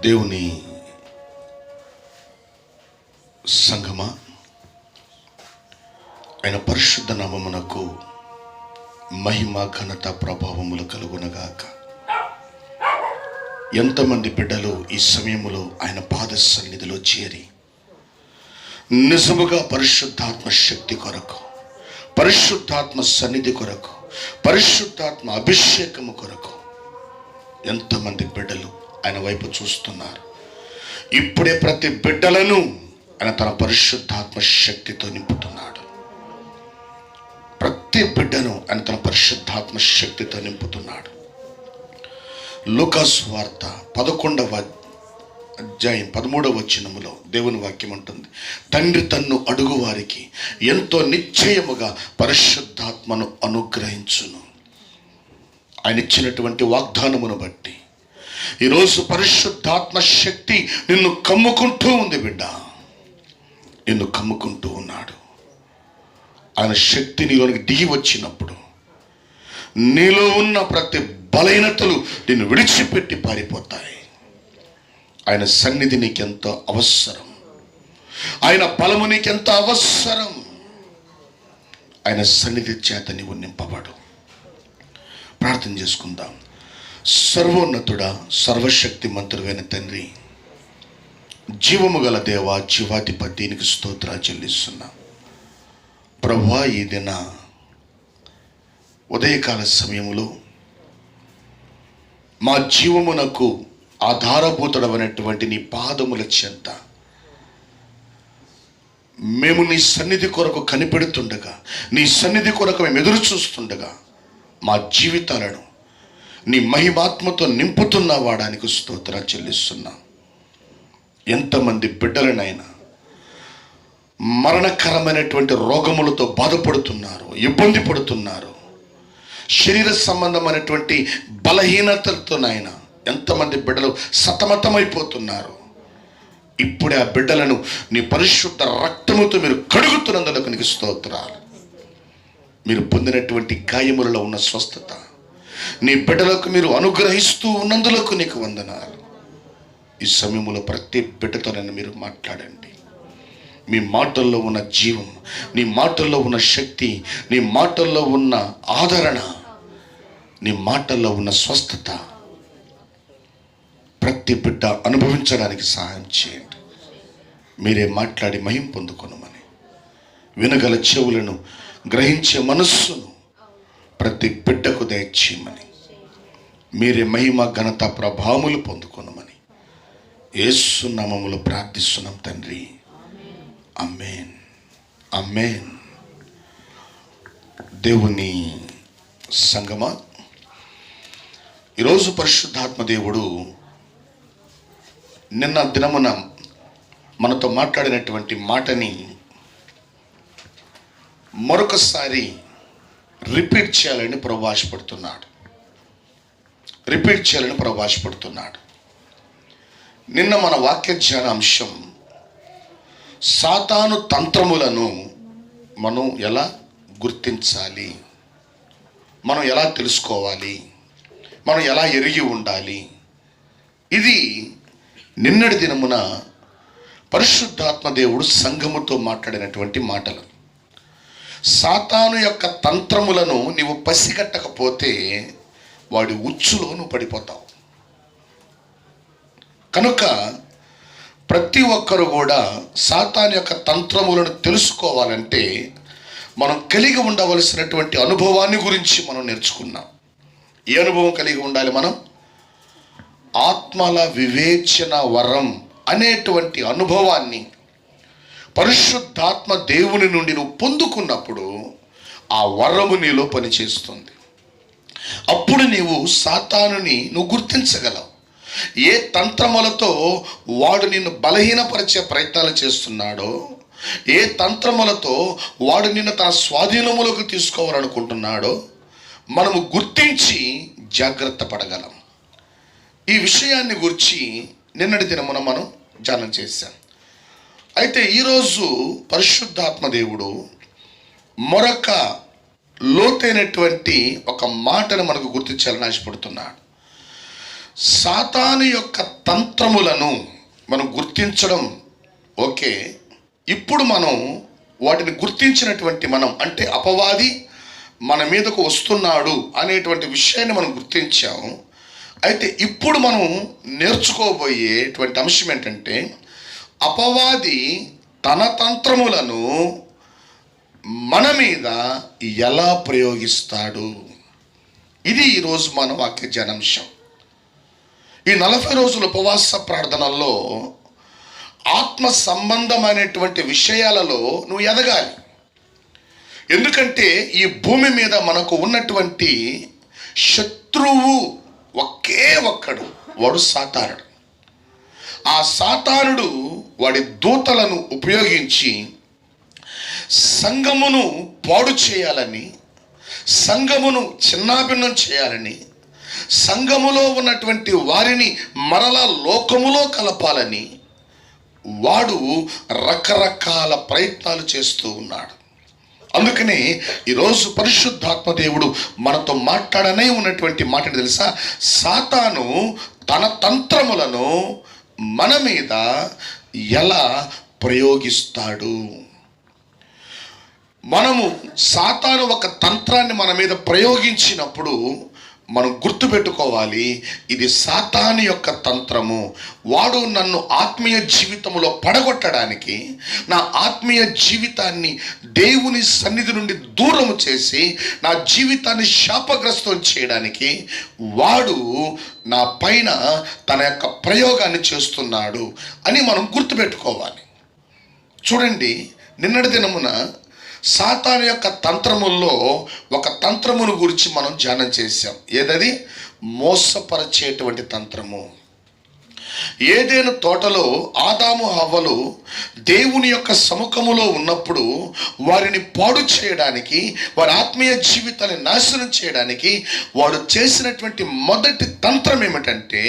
దేవుని సంఘమా, ఆయన పరిశుద్ధ నామమునకు మహిమ ఘనత ప్రభావములు కలుగునగాక. ఎంతమంది బిడ్డలు ఈ సమయములో ఆయన పాద సన్నిధిలో చేరి నిజముగా పరిశుద్ధాత్మ శక్తి కొరకు, పరిశుద్ధాత్మ సన్నిధి కొరకు, పరిశుద్ధాత్మ అభిషేకము కొరకు ఎంతమంది బిడ్డలు ఆయన వైపు చూస్తున్నారు. ఇప్పుడే ప్రతి బిడ్డలను ఆయన తన పరిశుద్ధాత్మ శక్తితో నింపుతున్నాడు. ప్రతి బిడ్డను ఆయన తన పరిశుద్ధాత్మ శక్తితో నింపుతున్నాడు. లూకాసు వార్త 11వ అధ్యాయం 13వ వచనములో దేవుని వాక్యం ఉంటుంది, తండ్రి తన్ను అడుగు వారికి ఎంతో నిశ్చయముగా పరిశుద్ధాత్మను అనుగ్రహించును. ఆయన ఇచ్చినటువంటి వాగ్దానమును బట్టి ఈరోజు పరిశుద్ధాత్మ శక్తి నిన్ను కమ్ముకుంటూ ఉంది బిడ్డ, నిన్ను కమ్ముకుంటూ ఉన్నాడు. ఆయన శక్తి నీలోనికి దిగి వచ్చినప్పుడు నీలో ఉన్న ప్రతి బలహీనతలు నిన్ను విడిచిపెట్టి పారిపోతాయి. ఆయన సన్నిధి నీకెంతో అవసరం, ఆయన బలము నీకెంతో అవసరం. ఆయన సన్నిధి చేత నీవు నింపబడు. ప్రార్థన చేసుకుందాం. సర్వోన్నతుడా, సర్వశక్తి మంత్రుడైన తండ్రి, జీవము గల దేవా, జీవాధిపతి, నీకు స్తోత్రాలు చెల్లిస్తున్నా. ప్రభువా, ఈ దిన ఉదయకాల సమయములో మా జీవమునకు ఆధారభూతుడమైనటువంటి నీ పాదముల చెంత మేము నీ సన్నిధి కొరకు కనిపెడుతుండగా, నీ సన్నిధి కొరకు మేము ఎదురు చూస్తుండగా మా జీవితాలను నీ మహిమాత్మతో నింపుతున్న వాడానికి స్తోత్రాలు చెల్లిస్తున్నా. ఎంతమంది బిడ్డలనైనా మరణకరమైనటువంటి రోగములతో బాధపడుతున్నారు, ఇబ్బంది పడుతున్నారు, శరీర సంబంధమైనటువంటి బలహీనతలతోనైనా ఎంతమంది బిడ్డలు సతమతమైపోతున్నారు. ఇప్పుడే ఆ బిడ్డలను నీ పరిశుద్ధ రక్తముతో మీరు కడుగుతున్నందుకు నీకు స్తోత్రాలు. మీరు పొందినటువంటి గాయములలో ఉన్న స్వస్థత నీ బిడ్డలకు మీరు అనుగ్రహిస్తూ ఉన్నందులకు నీకు వందనాలు. ఈ సమయంలో ప్రతి బిడ్డతోనైనా మీరు మాట్లాడండి. మీ మాటల్లో ఉన్న జీవం, నీ మాటల్లో ఉన్న శక్తి, నీ మాటల్లో ఉన్న ఆదరణ, నీ మాటల్లో ఉన్న స్వస్థత ప్రతి బిడ్డ అనుభవించడానికి సహాయం చేయండి. మీరే మాట్లాడి మహిమ పొందుకొనమని, వినగల చెవులను, గ్రహించే మనస్సును ప్రతి బిడ్డకు దయచేయమని, మీరే మహిమ ఘనత ప్రభావములు పొందుకొనమని యేసు నామములో ప్రార్థిస్తున్నాం తండ్రి. ఆమేన్, ఆమేన్. దేవుని సంగమా, ఈరోజు పరిశుద్ధాత్మ దేవుడు నిన్న దినమున మనతో మాట్లాడినటువంటి మాటని మరొకసారి రిపీట్ చేయాలని ప్రవాసపడుతున్నాడు. నిన్న మన వాక్య ధ్యానాంశం, సాతాను తంత్రములను మనం ఎలా గుర్తించాలి, మనం ఎలా తెలుసుకోవాలి, మనం ఎలా ఎరిగి ఉండాలి. ఇది నిన్నటి దినమున పరిశుద్ధాత్మ దేవుడు సంఘముతో మాట్లాడినటువంటి మాటలు. సాతాను యొక్క తంత్రములను నీవు పసిగట్టకపోతే వాడి ఉచ్చులో నువ్వు పడిపోతావు. కనుక ప్రతి ఒక్కరు కూడా సాతాను యొక్క తంత్రములను తెలుసుకోవాలంటే మనం కలిగి ఉండవలసినటువంటి అనుభవాన్ని గురించి మనం నేర్చుకున్నాం. ఏ అనుభవం కలిగి ఉండాలి? మనం ఆత్మల వివేచన వరం అనేటువంటి అనుభవాన్ని పరిశుద్ధాత్మ దేవుని నుండి నువ్వు పొందుకున్నప్పుడు ఆ వరము నీలో పనిచేస్తుంది. అప్పుడు నీవు సాతానుని నువ్వు గుర్తించగలవు. ఏ తంత్రములతో వాడు నిన్ను బలహీనపరిచే ప్రయత్నాలు చేస్తున్నాడో, ఏ తంత్రములతో వాడు నిన్ను తన స్వాధీనములోకి తీసుకోవాలనుకుంటున్నాడో మనము గుర్తించి జాగ్రత్త పడగలం. ఈ విషయాన్ని గురించి నిన్నటి దినమున మనం ధ్యానం చేశాం. అయితే ఈరోజు పరిశుద్ధాత్మ దేవుడు మరొక లోతైనటువంటి ఒక మాటను మనకు గుర్తించాలని ఆశపడుతున్నాడు. సాతాను యొక్క తంత్రములను మనం గుర్తించడం ఓకే. ఇప్పుడు మనం వాటిని గుర్తించినటువంటి మనం అంటే అపవాది మన మీదకు వస్తున్నాడు అనేటువంటి విషయాన్ని మనం గుర్తించాం. అయితే ఇప్పుడు మనం నేర్చుకోబోయేటువంటి అంశం ఏంటంటే అపవాది తన తంత్రములను మన మీద ఎలా ప్రయోగిస్తాడు. ఇది ఈరోజు మన వాక్య ధ్యానాంశం. ఈ 40 రోజుల ఉపవాస ప్రార్థనల్లో ఆత్మ సంబంధమైనటువంటి విషయాలలో నువ్వు ఎదగాలి. ఎందుకంటే ఈ భూమి మీద మనకు ఉన్నటువంటి శత్రువు ఒకే ఒక్కడు, వాడు సాతానుడు. ఆ సాతానుడు వాడి దూతలను ఉపయోగించి సంఘమును పాడు చేయాలని, సంఘమును చిన్నాభిన్నం చేయాలని, సంఘములో ఉన్నటువంటి వారిని మరలా లోకములో కలపాలని వాడు రకరకాల ప్రయత్నాలు చేస్తూ ఉన్నాడు. అందుకనే ఈరోజు పరిశుద్ధాత్మ దేవుడు మనతో మాట్లాడనే ఉన్నటువంటి మాటని తెలుసా, సాతాను తన తంత్రములను మన మీద ఎలా ప్రయోగిస్తాడు. మనము సాతాను ఒక తంత్రాన్ని మన మీద ప్రయోగించినప్పుడు మనం గుర్తుపెట్టుకోవాలి, ఇది సాతాను యొక్క తంత్రము. వాడు నన్ను ఆత్మీయ జీవితంలో పడగొట్టడానికి, నా ఆత్మీయ జీవితాన్ని దేవుని సన్నిధి నుండి దూరం చేసి నా జీవితాన్ని శాపగ్రస్తం చేయడానికి వాడు నా పైన తన యొక్క ప్రయోగాన్ని చేస్తున్నాడు అని మనం గుర్తుపెట్టుకోవాలి. చూడండి, నిన్నటి దినమున సాతాను యొక్క తంత్రముల్లో ఒక తంత్రమును గురించి మనం ధ్యానం చేశాం. ఏదది? మోసపరిచేటువంటి తంత్రము. ఏదైనా తోటలో ఆదాము హవ్వలు దేవుని యొక్క సముఖములో ఉన్నప్పుడు వారిని పాడు చేయడానికి, వారి ఆత్మీయ జీవితాన్ని నాశనం చేయడానికి వాడు చేసినటువంటి మొదటి తంత్రం ఏమిటంటే,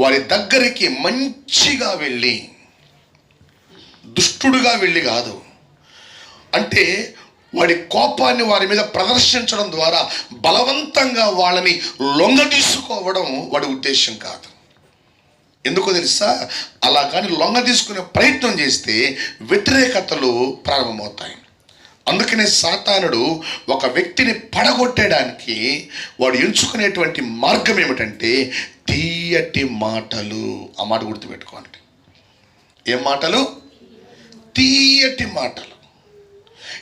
వారి దగ్గరికి మంచిగా వెళ్ళి, దుష్టుడుగా వెళ్ళి కాదు, అంటే వాడి కోపాన్ని వారి మీద ప్రదర్శించడం ద్వారా బలవంతంగా వాళ్ళని లొంగదీసుకోవడం వాడి ఉద్దేశం కాదు. ఎందుకో తెలుసా, అలా కానీ లొంగ తీసుకునే ప్రయత్నం చేస్తే వ్యతిరేకతలు ప్రారంభమవుతాయి. అందుకనే సాతానుడు ఒక వ్యక్తిని పడగొట్టడానికి వాడు ఎంచుకునేటువంటి మార్గం ఏమిటంటే తీయటి మాటలు. ఆ మాట గుర్తుపెట్టుకోండి. ఏం మాటలు? తీయటి మాటలు.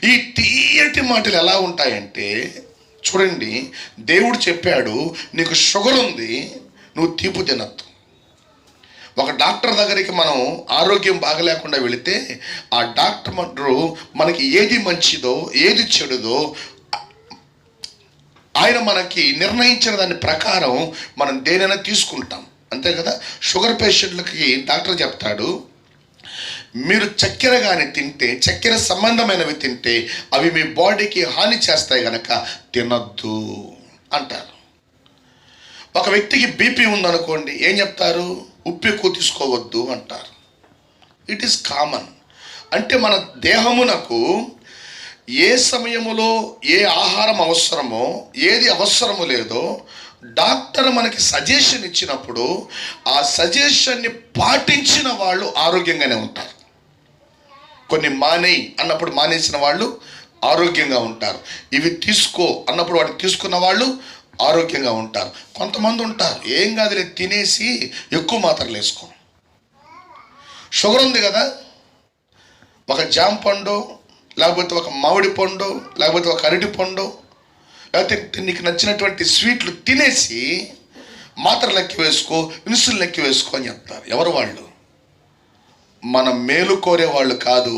ఈ తీయటి మాటలు ఎలా ఉంటాయంటే, చూడండి, దేవుడు చెప్పాడు, నీకు షుగర్ ఉంది, నువ్వు తీపి తినద్దు. ఒక డాక్టర్ దగ్గరికి మనం ఆరోగ్యం బాగలేకుండా వెళితే ఆ డాక్టర్ మనకి ఏది మంచిదో ఏది చెడుదో ఆయన మనకి నిర్ణయించిన దాని ప్రకారం మనం దేనైనా తీసుకుంటాం, అంతే కదా. షుగర్ పేషెంట్లకి డాక్టర్ చెప్తాడు, మీరు చక్కెర కానీ తింటే, చక్కెర సంబంధమైనవి తింటే అవి మీ బాడీకి హాని చేస్తాయి కనుక తినద్దు అంటారు. ఒక వ్యక్తికి బీపీ ఉందనుకోండి, ఏం చెప్తారు? ఉప్పు ఎక్కువ తీసుకోవద్దు అంటారు. It is common. అంటే మన దేహమునకు ఏ సమయములో ఏ ఆహారం అవసరమో, ఏది అవసరము లేదో డాక్టర్ మనకి సజెషన్ ఇచ్చినప్పుడు ఆ సజెషన్ని పాటించిన వాళ్ళు ఆరోగ్యంగానే ఉంటారు. కొన్ని మానేయి అన్నప్పుడు మానేసిన వాళ్ళు ఆరోగ్యంగా ఉంటారు. ఇవి తీసుకో అన్నప్పుడు వాటిని తీసుకున్న వాళ్ళు ఆరోగ్యంగా ఉంటారు. కొంతమంది ఉంటారు, ఏం కాదులే తినేసి ఎక్కువ మాత్రలు వేసుకో. షుగర్ ఉంది కదా, ఒక జామ పండు, లేకపోతే ఒక మామిడి పండు, లేకపోతే ఒక అరటి పండు, లేకపోతే నీకు నచ్చినటువంటి స్వీట్లు తినేసి మాత్రలు ఎక్కి వేసుకో, ఇన్సులిన్ ఎక్కి వేసుకో అని చెప్తారు. ఎవరు వాళ్ళు? మన మేలు కోరేవాళ్ళు కాదు,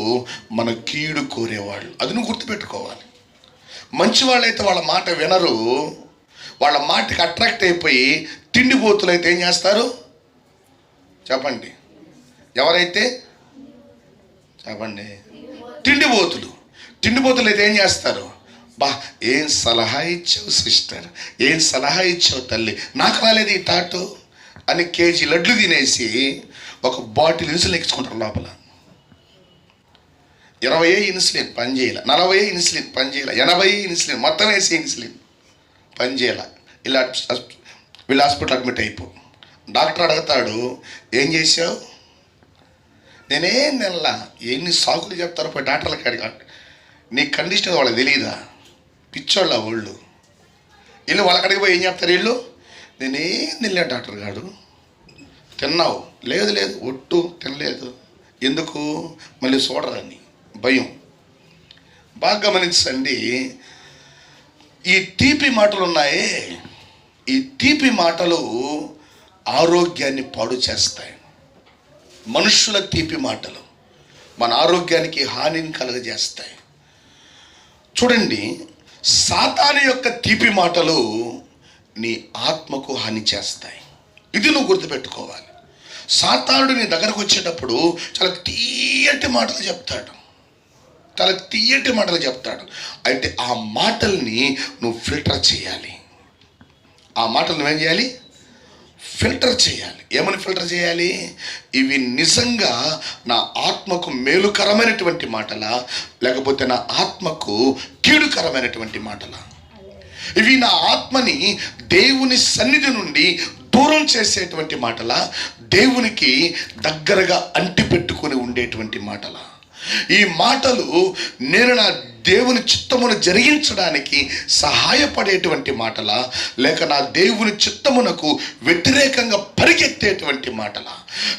మన కీడు కోరేవాళ్ళు. అది నువ్వు గుర్తుపెట్టుకోవాలి. మంచి వాళ్ళైతే వాళ్ళ మాట వినరు, వాళ్ళ మాటకి అట్రాక్ట్ అయిపోయి తిండిపోతులు అయితే ఏం చేస్తారు చెప్పండి? ఎవరైతే చెప్పండి? తిండిపోతులు అయితే ఏం చేస్తారు? బా, ఏం సలహా ఇచ్చావు సిస్టర్, ఏం సలహా ఇచ్చావు తల్లి, నాకు రాలేదు ఈ తాటు అని కేజీ లడ్లు తినేసి ఒక బాటిల్ ఇన్సులిన్ ఎక్కించుకుంటారు. లోపల 20 ఇన్సులిన్ పనిచేయాల, 40 ఇన్సులిన్ పనిచేయాల, 80 ఇన్సులిన్, మొత్తం వేసి ఇన్సులిన్ పనిచేయాల. ఇలా వీళ్ళు హాస్పిటల్ అడ్మిట్ అయిపో. డాక్టర్ అడుగుతాడు, ఏం చేసావు? నేనేం నెల ఎన్ని సాకులు చెప్తారో పోయి డాక్టర్లకి అడిగా. నీ కండిషన్ వాళ్ళకి తెలియదా? పిచ్చోళ్ళ వాళ్ళు వీళ్ళు వాళ్ళకి అడిగిపోయి ఏం చెప్తారు వీళ్ళు? నేనేం తినలే డాక్టర్ గారు. తిన్నావు? లేదు లేదు, ఒట్టు తినలేదు. ఎందుకు? మళ్ళీ చూడరని భయం. బాగా గమనించండి, ఈ తీపి మాటలు ఉన్నాయే, ఈ తీపి మాటలు ఆరోగ్యాన్ని పాడు చేస్తాయి. మనుషుల తీపి మాటలు మన ఆరోగ్యానికి హానిని కలుగజేస్తాయి. చూడండి, సాతాను యొక్క తీపి మాటలు నీ ఆత్మకు హాని చేస్తాయి. ఇది నువ్వు గుర్తుపెట్టుకోవాలి. సాతానుడు నీ దగ్గరకు వచ్చేటప్పుడు చాలా తీయటి మాటలు చెప్తాడు, చాలా తీయటి మాటలు చెప్తాడు. అయితే ఆ మాటల్ని నువ్వు ఫిల్టర్ చేయాలి. ఆ మాటలు నువ్వేం చేయాలి? ఫిల్టర్ చేయాలి. ఏమని ఫిల్టర్ చేయాలి? ఇవి నిజంగా నా ఆత్మకు మేలుకరమైనటువంటి మాటలా, లేకపోతే నా ఆత్మకు కీడుకరమైనటువంటి మాటలా? ఇవి నా ఆత్మని దేవుని సన్నిధి నుండి దూరం చేసేటువంటి మాటలా, దేవునికి దగ్గరగా అంటిపెట్టుకొని ఉండేటువంటి మాటలా? ఈ మాటలు నేను నా దేవుని చిత్తమును జరిగించడానికి సహాయపడేటువంటి మాటలా, లేక నా దేవుని చిత్తమునకు వ్యతిరేకంగా పరిగెత్తేటువంటి మాటలా?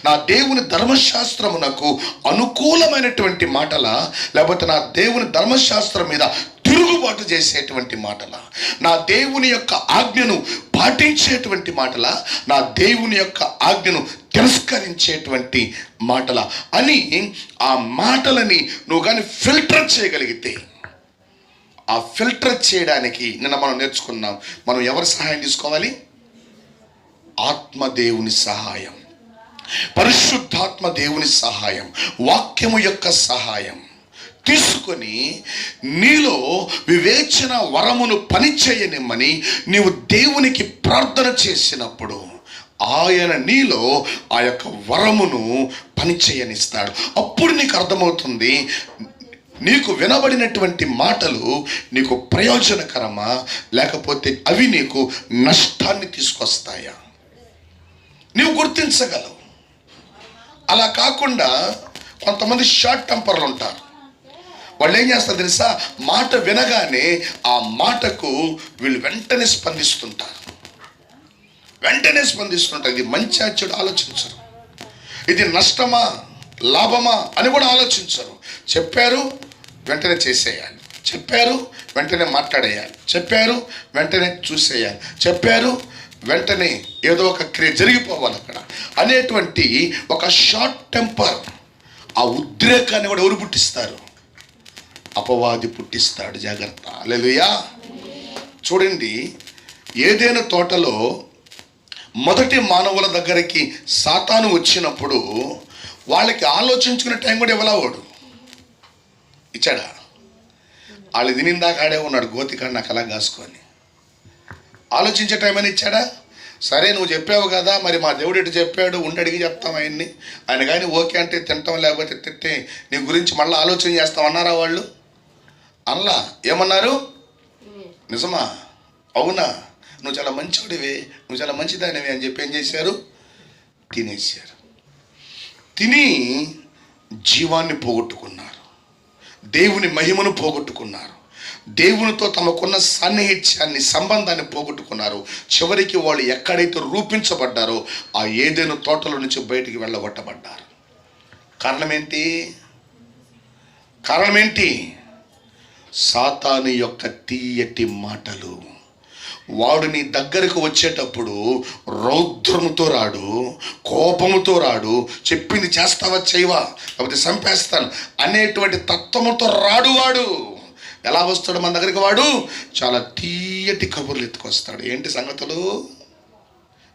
నా దేవుని ధర్మశాస్త్రమునకు అనుకూలమైనటువంటి మాటలా, లేకపోతే నా దేవుని ధర్మశాస్త్రం మీద తిరుగుబాటు చేసేటువంటి మాటలా? నా దేవుని యొక్క ఆజ్ఞను పాటించేటువంటి మాటలా, నా దేవుని యొక్క ఆజ్ఞను తిరస్కరించేటువంటి మాటలా అని ఆ మాటలని నువ్వు కానీ ఫిల్టర్ చేయగలిగితే, ఆ ఫిల్టర్ చేయడానికి నిన్న మనం నేర్చుకున్నాం, మనం ఎవరి సహాయం తీసుకోవాలి? ఆత్మదేవుని సహాయం, పరిశుద్ధాత్మ దేవుని సహాయం, వాక్యము యొక్క సహాయం తీసుకొని నీలో వివేచన వరమును పనిచేయనిమ్మని నీవు దేవునికి ప్రార్థన చేసినప్పుడు ఆయన నీలో ఆ యొక్క వరమును పనిచేయనిస్తాడు. అప్పుడు నీకు అర్థమవుతుంది, నీకు వినబడినటువంటి మాటలు నీకు ప్రయోజనకరమా, లేకపోతే అవి నీకు నష్టాన్ని తీసుకొస్తాయా నీవు గుర్తించగలవు. అలా కాకుండా కొంతమంది షార్ట్ టెంపర్లు ఉంటారు. వాళ్ళు ఏం చేస్తారు తెలుసా? మాట వినగానే ఆ మాటకు వీళ్ళు వెంటనే స్పందిస్తుంటారు. ఇది మంచి చెడు ఆలోచించరు, ఇది నష్టమా లాభమా అని కూడా ఆలోచించరు. చెప్పారు వెంటనే చేసేయాలి, చెప్పారు వెంటనే మాట్లాడేయాలి, చెప్పారు వెంటనే చూసేయాలి, చెప్పారు వెంటనే ఏదో ఒక క్రియ జరిగిపోవాలి అక్కడ అనేటువంటి ఒక షార్ట్ టెంపర్. ఆ ఉద్రేకాన్ని కూడా ఎవరు పుట్టిస్తారు? అపవాది పుట్టిస్తాడు. జాగ్రత్త. హల్లెలూయా. చూడండి, ఏదైనా తోటలో మొదటి మానవుల దగ్గరికి సాతాను వచ్చినప్పుడు వాళ్ళకి ఆలోచించుకునే టైం కూడా ఇవ్వలేవాడు. ఇచ్చాడా? వాళ్ళు తినిందాక ఆడే ఉన్నాడు గోతికాడు నాకు అలా కాసుకొని. ఆలోచించే టైం అని ఇచ్చాడా? సరే నువ్వు చెప్పావు కదా, మరి మా దేవుడు ఎటు చెప్పాడు, ఉండడిగి చెప్తాం ఆయన్ని. ఆయన కానీ ఓకే అంటే తింటాం, లేకపోతే తిట్టే నీ గురించి మళ్ళీ ఆలోచన చేస్తాం అన్నారా వాళ్ళు? అల్లా ఏమన్నారు? నిజమా? అవునా? నువ్వు చాలా మంచివాడివే, నువ్వు చాలా మంచిదానివే అని చెప్పి ఏం చేశారు? తినేశారు. తిని జీవాన్ని పోగొట్టుకున్నారు, దేవుని మహిమను పోగొట్టుకున్నారు, దేవునితో తమకున్న సాన్నిహిత్యాన్ని సంబంధాన్ని పోగొట్టుకున్నారు. చివరికి వాళ్ళు ఎక్కడైతే రూపించబడ్డారో ఆ ఏదైనా తోటలో నుంచి బయటికి వెళ్ళగొట్టబడ్డారు. కారణం ఏంటి? సాతాను యొక్క తీయటి మాటలు. వాడు నీ దగ్గరకు వచ్చేటప్పుడు రౌద్రముతో రాడు, కోపముతో రాడు, చెప్పింది చేస్తావా చేయవా లేకపోతే చంపేస్తాను అనేటువంటి తత్వముతో రాడు. వాడు ఎలా వస్తాడు మన దగ్గరికి? వాడు చాలా తీయటి కబుర్లు ఎత్తుకొస్తాడు. ఏంటి సంగతులు?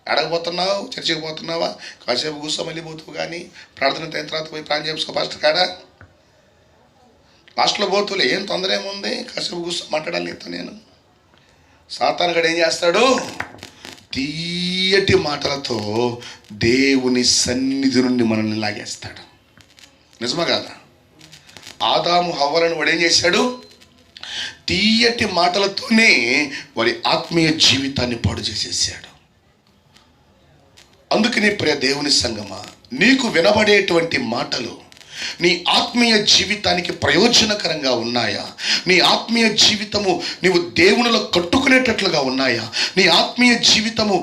ఎడకపోతున్నావు? చర్చికి పోతున్నావా? కాసేపు కూర్చో మళ్ళీ పోతావు, కానీ ప్రార్థన అయిన తర్వాత పోయి ప్రార్థన చేసుకో పాస్టర్ కాడా. లాస్ట్లో పోతులే, ఏం తొందర ఏముంది, కాసేపు కూర్చో మాట్లాడాలి నీతో నేను. సాతాను గడు ఏం చేస్తాడు? తీయటి మాటలతో దేవుని సన్నిధి నుండి మనల్ని లాగేస్తాడు. నిజమా కాదా? ఆదాము హవ్వలను వాడు ఏం చేశాడు? తీయటి మాటలతోనే వారి ఆత్మీయ జీవితాన్ని పాడు చేసేసాడు. అందుకని ప్రియ దేవుని సంగమా, నీకు వినబడేటువంటి మాటలు నీ ఆత్మీయ జీవితానికి ప్రయోజనకరంగా ఉన్నాయా? నీ ఆత్మీయ జీవితము నీవు దేవునిలో కట్టుకునేటట్లుగా ఉన్నాయా? నీ ఆత్మీయ జీవితము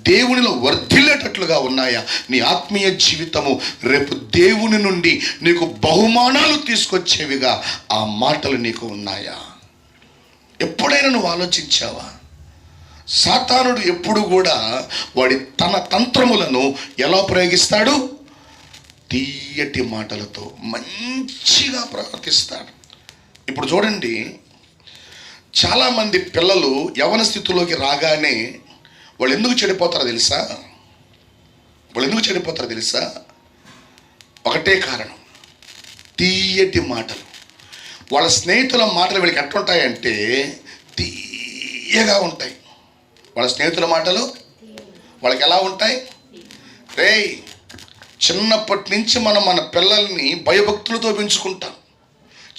దేవునిలో వర్ధిల్లేటట్లుగా ఉన్నాయా? నీ ఆత్మీయ జీవితము రేపు దేవుని నుండి నీకు బహుమానాలు తీసుకొచ్చేవిగా ఆ మాటలు నీకు ఉన్నాయా? ఎప్పుడైనా నువ్వు ఆలోచించావా? సాతానుడు ఎప్పుడు కూడా తన తంత్రములను ఎలా ప్రయోగిస్తాడు? తీయటి మాటలతో మంచిగా ప్రవర్తిస్తాడు. ఇప్పుడు చూడండి, చాలామంది పిల్లలు యవ్వన స్థితిలోకి రాగానే వాళ్ళు ఎందుకు చెడిపోతారో తెలుసా? ఒకటే కారణం, తీయటి మాటలు. వాళ్ళ స్నేహితుల మాటలు వీళ్ళకి ఎట్లుంటాయంటే తీయగా ఉంటాయి. వాళ్ళ స్నేహితుల మాటలు వాళ్ళకి ఎలా ఉంటాయి? రేయ్, చిన్నప్పటి నుంచి మనం మన పిల్లల్ని భయభక్తులతో పెంచుకుంటాం.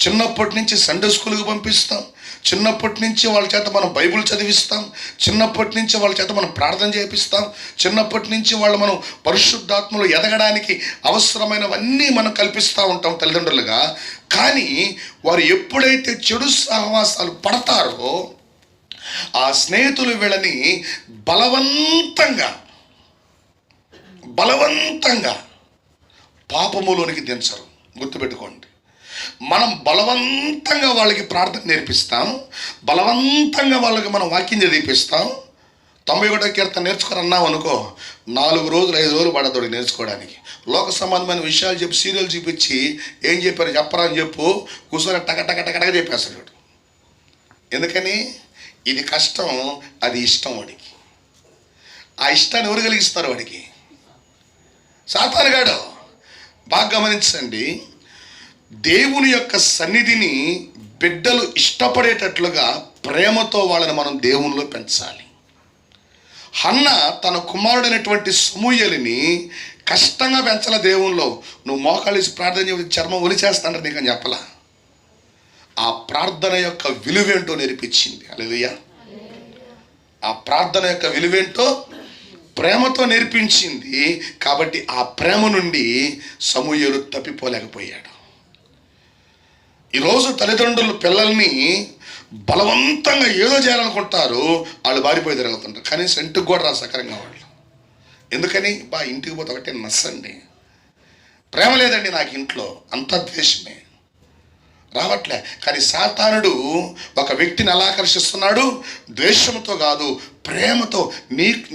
చిన్నప్పటి నుంచి సండే స్కూల్కి పంపిస్తాం. చిన్నప్పటి నుంచి వాళ్ళ చేత మనం బైబిల్ చదివిస్తాం. చిన్నప్పటి నుంచి వాళ్ళ చేత మనం ప్రార్థన చేపిస్తాం. చిన్నప్పటి నుంచి మనం పరిశుద్ధాత్మలో ఎదగడానికి అవసరమైనవన్నీ మనం కల్పిస్తూ ఉంటాం తల్లిదండ్రులుగా. కానీ వారు ఎప్పుడైతే చెడు సహవాసాలు పడతారో ఆ స్నేహితులు వీళ్ళని బలవంతంగా పాపములోనికి దించరు. గుర్తుపెట్టుకోండి, మనం బలవంతంగా వాళ్ళకి ప్రార్థన నేర్పిస్తాం, బలవంతంగా వాళ్ళకి మనం వాక్యం చదివిపిస్తాం. 91వ కీర్తన నేర్చుకొని అన్నాం అనుకో, 4 రోజులు 5 రోజులు పడతాడు నేర్చుకోవడానికి. లోక సంబంధమైన విషయాలు చెప్పి సీరియల్ చూపించి ఏం చెప్పారు చెప్పరా అని చెప్పు కూర్చొని టక చెప్పేస్తాడు. ఎందుకని? ఇది కష్టం, అది ఇష్టం. వాడికి ఆ ఇష్టాన్ని ఎవరు కలిగిస్తారు? వాడికి సాతానుగాడు. బాగా గమనించండి, దేవుని యొక్క సన్నిధిని బిడ్డలు ఇష్టపడేటట్లుగా ప్రేమతో వాళ్ళని మనం దేవునిలో పెంచాలి. హన్న తన కుమారుడైనటువంటి సమూయేలుని కష్టంగా పెంచాల దేవునిలో. నువ్వు మోకాళ్ళేసి ప్రార్థన చేసి చర్మం ఒలిచేస్తానంటే నీకు అని చెప్పలా. ఆ ప్రార్థన యొక్క విలువేంటో నేర్పించింది. హల్లెలూయా. ఆ ప్రార్థన యొక్క విలువేంటో ప్రేమతో నేర్పించింది. కాబట్టి ఆ ప్రేమ నుండి సమూయేలు తప్పిపోలేకపోయాడు. ఈరోజు తల్లిదండ్రులు పిల్లల్ని బలవంతంగా ఏదో చేయాలనుకుంటారు, వాళ్ళు బారిపోయి తిరుగుతుంటారు. కనీసం ఇంటికి కూడా రా సకరంగా వాళ్ళు. ఎందుకని? ఇంటికి పోతే ఒకటే నస్సండి, ప్రేమ లేదండి నాకు ఇంట్లో, అంతా ద్వేషమే, రావట్లే. కానీ సాతానుడు ఒక వ్యక్తిని ఎలా ఆకర్షిస్తున్నాడు? ద్వేషంతో కాదు, ప్రేమతో.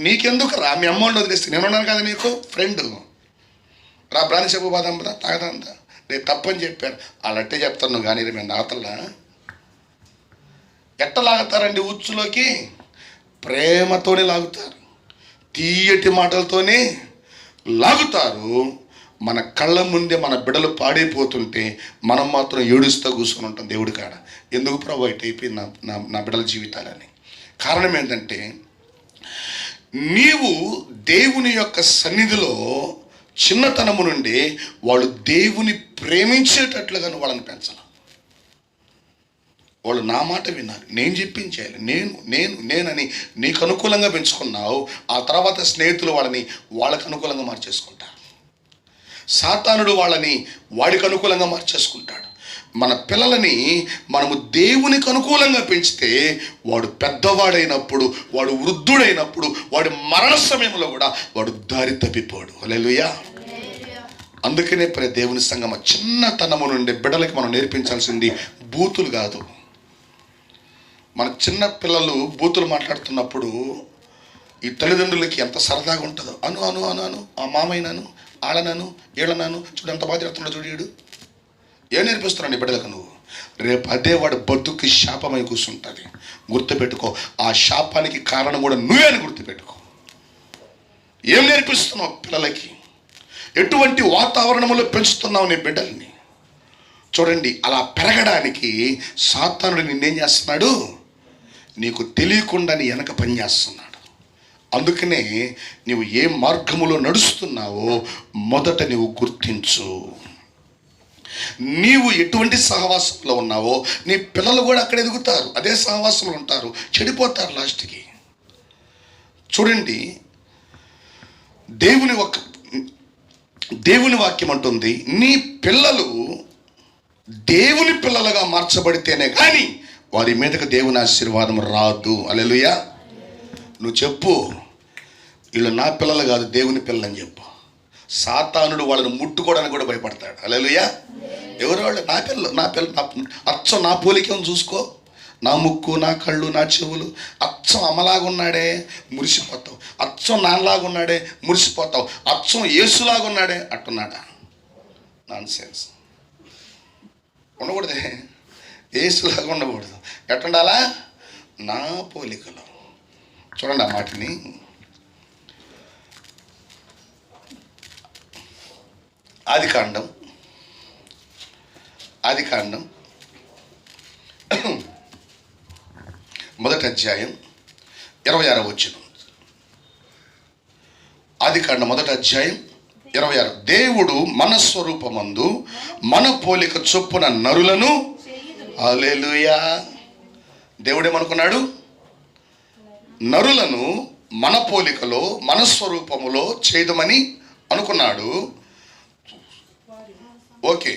నీకెందుకు రా, మీ అమ్మోళ్ళు వదిలేస్తే నేనున్నాను కదా నీకు ఫ్రెండ్, రా బ్రాని చెప్పు బాదం తాగదంతా, నేను తప్పని చెప్పాను. వాళ్ళట్టే చెప్తాను కానీ మేము నాతల్లా ఎట్ట లాగుతారండి ఉచ్చులోకి? ప్రేమతోనే లాగుతారు, తీయటి మాటలతోనే లాగుతారు. మన కళ్ళ ముందే మన బిడ్డలు పాడైపోతుంటే మనం మాత్రం ఏడుస్తూ కూర్చొని ఉంటాం దేవుడి కాడ. ఎందుకు ప్రభు ఇటు అయిపోయింది నా బిడ్డల జీవితాలని? కారణం ఏంటంటే, నీవు దేవుని యొక్క సన్నిధిలో చిన్నతనము నుండి వాళ్ళు దేవుని ప్రేమించేటట్లుగా వాళ్ళని పెంచాలి. వాళ్ళు నా మాట విన్నారు, నేను చెప్పించేయాలి, నేనని నీకు అనుకూలంగా పెంచుకున్నావు. ఆ తర్వాత స్నేహితులు వాళ్ళకి అనుకూలంగా మార్చేసుకుంటారు. సాతానుడు వాళ్ళని వాడికి అనుకూలంగా మార్చేసుకుంటాడు. మన పిల్లలని మనము దేవునికి అనుకూలంగా పెంచితే వాడు పెద్దవాడైనప్పుడు, వాడు వృద్ధుడైనప్పుడు, వాడి మరణ సమయంలో కూడా వాడు దారి తప్పిపోడు. హల్లెలూయా. అందుకనే దేవుని సంగమ చిన్నతనము నుండి బిడ్డలకి మనం నేర్పించాల్సింది బూతులు కాదు. మన చిన్న పిల్లలు బూతులు మాట్లాడుతున్నప్పుడు ఈ తల్లిదండ్రులకి ఎంత సరదాగా ఉంటుందో. అను ఆ మామయ్యనాను, ఆళ్ళనాను, ఈళ్ళనాను, చూడు ఎంత బాధ చెప్తున్నాడు, చూడు ఏం నేర్పిస్తున్నాను నీ బిడ్డలకు నువ్వు? రేపు అదే వాడు బతుక్కి శాపమై కూర్చుంటుంది. గుర్తుపెట్టుకో, ఆ శాపానికి కారణం కూడా నువ్వే అని గుర్తుపెట్టుకో. ఏం నేర్పిస్తున్నావు పిల్లలకి? ఎటువంటి వాతావరణంలో పెంచుతున్నావు నీ బిడ్డల్ని? చూడండి, అలా పెరగడానికి సాతానుడు నిన్నేం చేస్తున్నాడు? నీకు తెలియకుండా నీ వెనక పని చేస్తున్నాడు. అందుకనే నీవు ఏ మార్గములో నడుస్తున్నావో మొదట నీవు గుర్తించు. నీవు ఎటువంటి సహవాసంలో ఉన్నావో నీ పిల్లలు కూడా అక్కడ ఎదుగుతారు, అదే సహవాసంలో ఉంటారు, చెడిపోతారు లాస్ట్కి. చూడండి, దేవుని వాక్యం అంటుంది, నీ పిల్లలు దేవుని పిల్లలుగా మార్చబడితేనే కానీ వారి మీదకి దేవుని ఆశీర్వాదం రాదు. హల్లెలూయా. నువ్వు చెప్పు, వీళ్ళు నా పిల్లలు కాదు దేవుని పిల్లలని చెప్పు. సాతానుడు వాళ్ళని ముట్టుకోవడానికి కూడా భయపడతాడు. హల్లెలూయా. ఎవరు వాళ్ళు? నా పిల్ల అచ్చం నా పోలికేమో చూసుకో, నా ముక్కు, నా కళ్ళు, నా చెవులు అచ్చం అమ్మలాగా ఉన్నాడే మురిసిపోతావు, అచ్చం నాన్నలాగా ఉన్నాడే మురిసిపోతావు, అచ్చం యేసులాగా ఉన్నాడే అట్టున్నాడా? Non sense. ఉండకూడదే, యేసులాగా ఉండకూడదు. ఎట్టుండాలా? నా పోలికలో. చూడండి ఆ మాటని. ఆదికాండం 1వ అధ్యాయం 26వ వచనం. ఆదికాండం 1వ అధ్యాయం 26. దేవుడు మన స్వరూపమందు మన పోలిక చొప్పున నరులను, హల్లెలూయా, దేవుడేమనుకున్నాడు? నరులను మన పోలికలో మన స్వరూపములో చేయదమని అనుకున్నాడు. ఓకే,